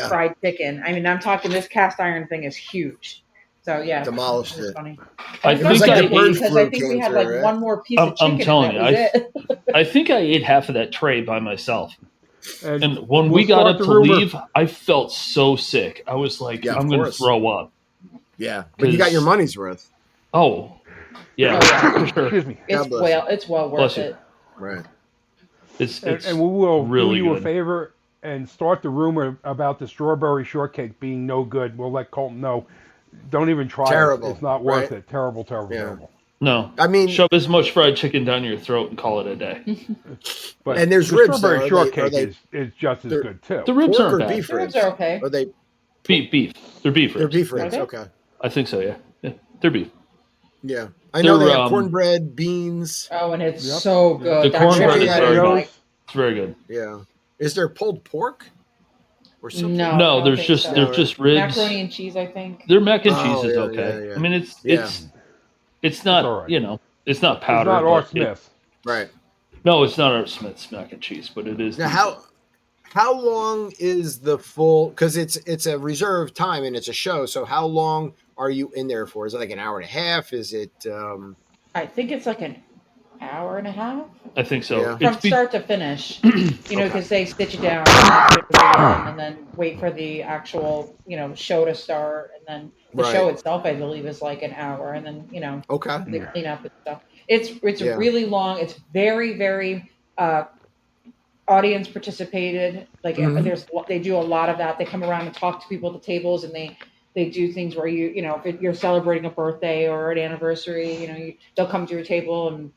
[SPEAKER 3] fried chicken. I mean, I'm talking this cast iron thing is huge. So yeah,
[SPEAKER 1] demolished it.
[SPEAKER 3] Funny.
[SPEAKER 4] I think
[SPEAKER 1] like
[SPEAKER 4] I
[SPEAKER 1] the bird
[SPEAKER 4] ate,
[SPEAKER 3] because
[SPEAKER 1] flu
[SPEAKER 3] I think we
[SPEAKER 1] came
[SPEAKER 3] had
[SPEAKER 1] through,
[SPEAKER 3] like
[SPEAKER 1] right?
[SPEAKER 3] one more piece of chicken.
[SPEAKER 4] I'm telling
[SPEAKER 3] and that
[SPEAKER 4] you,
[SPEAKER 3] was it.
[SPEAKER 4] I think I ate half of that tray by myself. And when
[SPEAKER 5] we'll
[SPEAKER 4] we got
[SPEAKER 5] start
[SPEAKER 4] up
[SPEAKER 5] the
[SPEAKER 4] to
[SPEAKER 5] rumor.
[SPEAKER 4] leave, I felt so sick. I was like,
[SPEAKER 1] Yeah, of
[SPEAKER 4] I'm going to
[SPEAKER 1] course.
[SPEAKER 4] throw up.
[SPEAKER 1] Yeah, but you got your money's worth.
[SPEAKER 4] Oh, yeah, for sure.
[SPEAKER 5] Excuse me.
[SPEAKER 3] It's well worth it.
[SPEAKER 1] Right.
[SPEAKER 4] It's
[SPEAKER 5] And we will
[SPEAKER 4] really
[SPEAKER 5] do you
[SPEAKER 4] good.
[SPEAKER 5] a favor and start the rumor about the strawberry shortcake being no good. We'll let Colton know. Don't even try
[SPEAKER 1] Terrible,
[SPEAKER 5] it. It's not worth
[SPEAKER 1] right?
[SPEAKER 5] it. Terrible, terrible,
[SPEAKER 1] Yeah.
[SPEAKER 5] terrible.
[SPEAKER 4] No,
[SPEAKER 1] I mean,
[SPEAKER 4] shove as much fried chicken down your throat and call it a day.
[SPEAKER 5] But
[SPEAKER 1] and there's
[SPEAKER 5] the
[SPEAKER 1] ribs.
[SPEAKER 5] strawberry
[SPEAKER 1] Though.
[SPEAKER 5] shortcake is just as
[SPEAKER 1] they're-
[SPEAKER 5] good too.
[SPEAKER 4] The ribs
[SPEAKER 1] pork
[SPEAKER 4] aren't
[SPEAKER 1] or
[SPEAKER 4] bad.
[SPEAKER 1] beef
[SPEAKER 3] The ribs
[SPEAKER 1] ribs?
[SPEAKER 3] are okay.
[SPEAKER 1] Are they
[SPEAKER 4] Beef. They're beef ribs.
[SPEAKER 1] They're beef ribs.
[SPEAKER 3] Are they?
[SPEAKER 1] Okay.
[SPEAKER 4] I think so. Yeah, they're beef.
[SPEAKER 1] Yeah, I know they
[SPEAKER 4] They're,
[SPEAKER 1] have cornbread, beans.
[SPEAKER 3] Oh, and it's so good.
[SPEAKER 4] The
[SPEAKER 3] That
[SPEAKER 4] cornbread
[SPEAKER 3] chicken
[SPEAKER 4] is
[SPEAKER 3] bread
[SPEAKER 4] very good.
[SPEAKER 3] like-
[SPEAKER 4] It's very good.
[SPEAKER 1] Yeah. Is there pulled pork? Or something?
[SPEAKER 3] No, I
[SPEAKER 4] No,
[SPEAKER 3] don't
[SPEAKER 4] there's
[SPEAKER 3] think
[SPEAKER 4] just
[SPEAKER 3] so.
[SPEAKER 4] there's just ribs.
[SPEAKER 3] Macaroni and cheese, I think.
[SPEAKER 4] Their mac and cheese
[SPEAKER 1] Oh,
[SPEAKER 4] is
[SPEAKER 1] yeah,
[SPEAKER 4] okay.
[SPEAKER 1] yeah.
[SPEAKER 4] I mean, it's
[SPEAKER 5] It's
[SPEAKER 4] not
[SPEAKER 5] all right.
[SPEAKER 4] it's not powder.
[SPEAKER 5] It's not Art
[SPEAKER 4] but
[SPEAKER 5] Smith.
[SPEAKER 1] Right.
[SPEAKER 4] No, it's not Art Smith's mac and cheese, but it is.
[SPEAKER 1] Now, how long is the full? Because it's a reserved time and it's a show. So how long are you in there for? Is it like an hour and a half? Is it?
[SPEAKER 3] I think it's like an hour and a half
[SPEAKER 4] I think so.
[SPEAKER 1] Yeah.
[SPEAKER 3] from start to finish. Because they stitch it down and then wait for the actual show to start, and then the show itself, I believe, is like an hour, and then
[SPEAKER 1] Okay.
[SPEAKER 3] they clean up and stuff. It's really long. It's very very audience participated. Like they do a lot of that. They come around and talk to people at the tables, and they do things where if you're celebrating a birthday or an anniversary, they'll come to your table and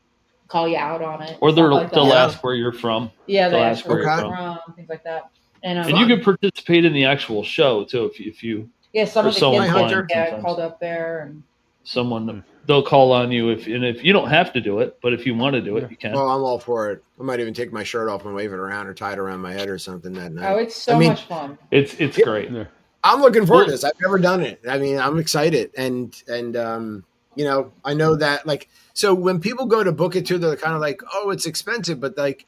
[SPEAKER 3] call you out on it.
[SPEAKER 4] Or they'll
[SPEAKER 3] that.
[SPEAKER 4] ask where you're from.
[SPEAKER 3] Yeah,
[SPEAKER 4] they'll
[SPEAKER 3] ask where
[SPEAKER 1] you're
[SPEAKER 3] from, things like that. And
[SPEAKER 4] you can participate in the actual show too if you.
[SPEAKER 3] Yeah, some
[SPEAKER 4] or
[SPEAKER 3] of the
[SPEAKER 4] someone
[SPEAKER 3] kids
[SPEAKER 4] blind
[SPEAKER 3] get
[SPEAKER 4] sometimes.
[SPEAKER 3] called up there, and
[SPEAKER 4] Someone they'll call on you if you don't have to do it, but if you want to do it, you can.
[SPEAKER 1] Oh, I'm all for it. I might even take my shirt off and wave it around or tie it around my head or something that night.
[SPEAKER 3] oh, it's so much fun.
[SPEAKER 4] It's great.
[SPEAKER 5] Yeah.
[SPEAKER 1] I'm looking forward to this. I've never done it. I mean, I'm excited, and I know that so when people go to book it too, they're kind of like, oh, it's expensive, but like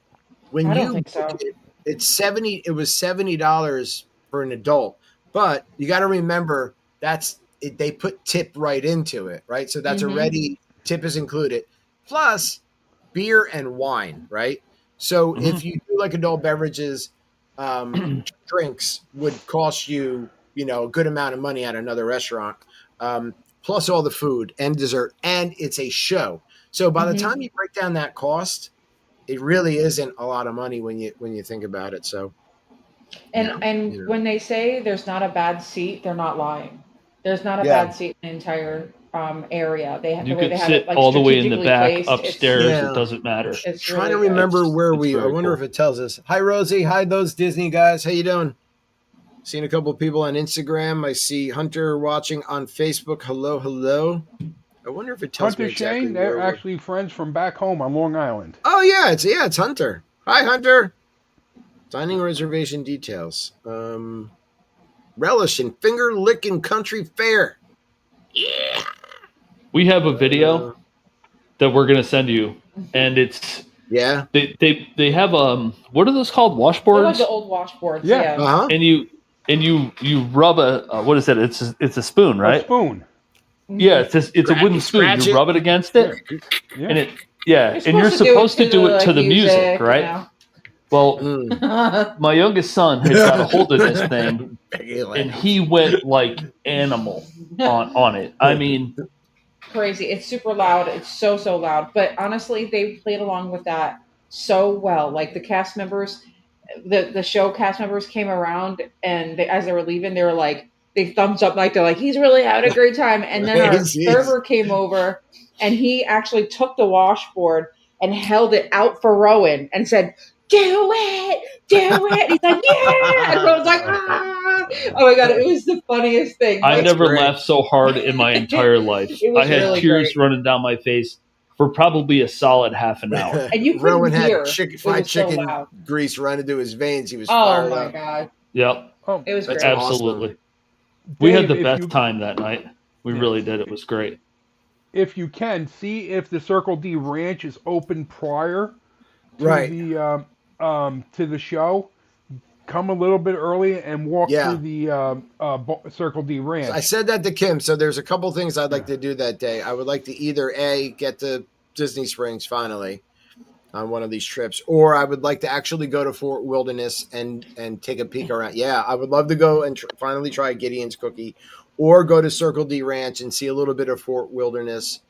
[SPEAKER 1] when
[SPEAKER 3] I don't
[SPEAKER 1] you
[SPEAKER 3] think so.
[SPEAKER 1] book it, it was $70 for an adult, but you got to remember they put tip right into it, right? So that's already tip is included, plus beer and wine, right? So if you do like adult beverages, drinks would cost you, a good amount of money at another restaurant, plus all the food and dessert, and it's a show. So by the time you break down that cost, it really isn't a lot of money when you think about it. So,
[SPEAKER 3] And when they say there's not a bad seat, they're not lying. There's not a bad seat in the entire area.
[SPEAKER 4] You could sit all the way in the back upstairs.
[SPEAKER 1] Yeah.
[SPEAKER 4] It doesn't matter.
[SPEAKER 1] I'm trying to remember where I wonder if it tells us. Hi, Rosie. Hi, those Disney guys. How you doing? Seen a couple of people on Instagram. I see Hunter watching on Facebook. Hello, hello. I wonder if it tells me
[SPEAKER 5] Hunter
[SPEAKER 1] exactly
[SPEAKER 5] Shane, they're actually friends from back home on Long Island.
[SPEAKER 1] Oh yeah, it's Hunter. Hi, Hunter. Dining reservation details. Relish and finger licking country fare. Yeah.
[SPEAKER 4] We have a video that we're gonna send you, and it's they have what are those called, washboards?
[SPEAKER 3] They're like the old washboards. Yeah.
[SPEAKER 1] Uh-huh.
[SPEAKER 4] And you rub a what is it? It's a spoon, right?
[SPEAKER 5] A spoon.
[SPEAKER 4] Yeah, it's a wooden spoon. You rub it against it,
[SPEAKER 5] Yeah.
[SPEAKER 4] and you're supposed to do it to the music, right? Well, my youngest son had got a hold of this thing, and he went like animal on it. I mean,
[SPEAKER 3] crazy. It's super loud. It's so loud. But honestly, they played along with that so well. Like the cast members, the show cast members came around, and as they were leaving, they were like, they thumbs up, like they're like, he's really having a great time. And then our server came over, and he actually took the washboard and held it out for Rowan and said, "Do it, do it." He's like, "Yeah," and Rowan's like, "Ah!" Oh my god, it was the funniest thing.
[SPEAKER 4] I never laughed so hard in my entire life. I had
[SPEAKER 3] really
[SPEAKER 4] tears
[SPEAKER 3] great.
[SPEAKER 4] running down my face for probably a solid half an hour.
[SPEAKER 3] And you
[SPEAKER 1] Rowan
[SPEAKER 3] hear.
[SPEAKER 1] had fried chicken
[SPEAKER 3] so
[SPEAKER 1] grease running through his veins. He was
[SPEAKER 3] fired
[SPEAKER 1] up.
[SPEAKER 3] Oh my god.
[SPEAKER 4] Yep.
[SPEAKER 5] Oh,
[SPEAKER 3] it was great.
[SPEAKER 4] Absolutely.
[SPEAKER 1] Awesome.
[SPEAKER 4] We had the best time that night. We really did. It was great.
[SPEAKER 5] If you can, see if the Circle D Ranch is open prior to the show. Come a little bit early and walk through the Circle D Ranch.
[SPEAKER 1] I said that to Kim. So there's a couple things I'd like to do that day. I would like to either get to Disney Springs finally on one of these trips, or I would like to actually go to Fort Wilderness and take a peek around. Yeah, I would love to go and finally try Gideon's Cookie, or go to Circle D Ranch and see a little bit of Fort Wilderness.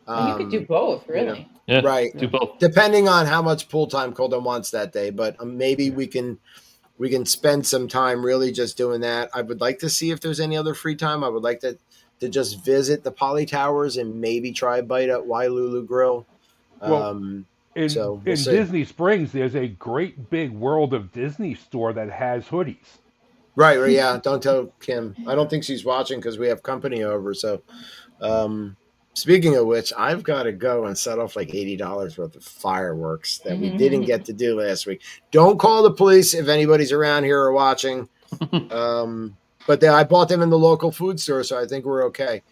[SPEAKER 3] You could do both, really.
[SPEAKER 4] Yeah,
[SPEAKER 1] right.
[SPEAKER 4] Do both.
[SPEAKER 1] Depending on how much pool time Colton wants that day, but maybe we can spend some time really just doing that. I would like to see if there's any other free time. I would like to just visit the Poly Towers and maybe try a bite at Wailulu Grill.
[SPEAKER 5] In Disney Springs, there's a great big World of Disney store that has hoodies.
[SPEAKER 1] Right, yeah. Don't tell Kim. I don't think she's watching because we have company over. So, speaking of which, I've got to go and set off like $80 worth of fireworks that we didn't get to do last week. Don't call the police if anybody's around here or watching. But I bought them in the local food store, so I think we're okay.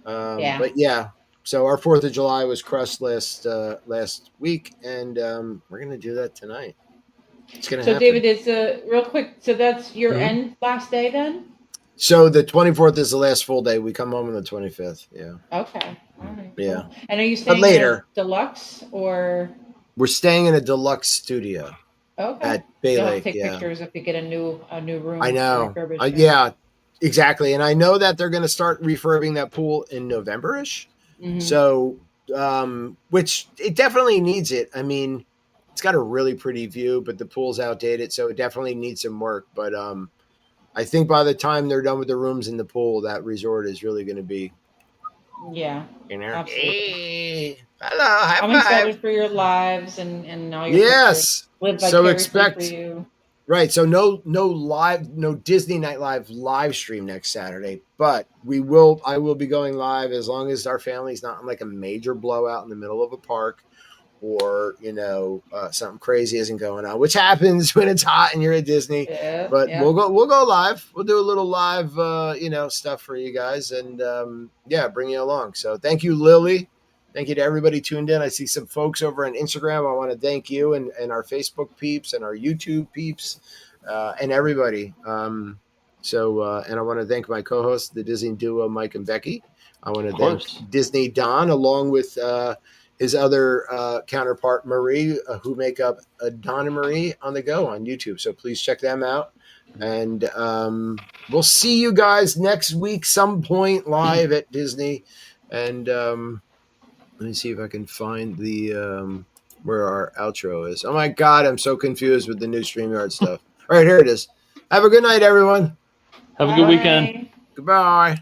[SPEAKER 1] But yeah, so our 4th of July was crushed last week, and we're going to do that tonight. It's going to happen.
[SPEAKER 3] So, David, it's real quick. So that's your end last day then?
[SPEAKER 1] So the 24th is the last full day. We come home on the 25th. Yeah.
[SPEAKER 3] Okay. All right.
[SPEAKER 1] Yeah.
[SPEAKER 3] Cool. And are you staying
[SPEAKER 1] later.
[SPEAKER 3] in a deluxe or?
[SPEAKER 1] We're staying in a deluxe studio.
[SPEAKER 3] Okay.
[SPEAKER 1] At Bay Lake.
[SPEAKER 3] Take pictures if you get a new room.
[SPEAKER 1] I know. Yeah, exactly. And I know that they're going to start refurbing that pool in November-ish. Mm-hmm. So, which it definitely needs it. I mean, it's got a really pretty view, but the pool's outdated, so it definitely needs some work. But I think by the time they're done with the rooms in the pool, that resort is really going to be.
[SPEAKER 3] Yeah, absolutely.
[SPEAKER 1] Hey, hello,
[SPEAKER 3] I'm excited for your lives and all your
[SPEAKER 1] pictures. So expect for you. Right. So no Disney Night Live live stream next Saturday, but I will be going live as long as our family's not in like a major blowout in the middle of a park, or something crazy isn't going on, which happens when it's hot and you're at Disney. But we'll go live. We'll do a little live stuff for you guys, and bring you along. So thank you, Lily. Thank you to everybody tuned in. I see some folks over on Instagram. I want to thank you and our Facebook peeps and our YouTube peeps and everybody. And I want to thank my co-hosts, the Disney duo, Mike and Becky. I want to thank Disney Don, along with his other counterpart, Marie, who make up Don and Marie on the Go on YouTube. So please check them out. And we'll see you guys next week, some point live at Disney. And let me see if I can find the where our outro is. Oh my God, I'm so confused with the new StreamYard stuff. All right, here it is. Have a good night, everyone.
[SPEAKER 4] Have a good weekend.
[SPEAKER 1] Goodbye.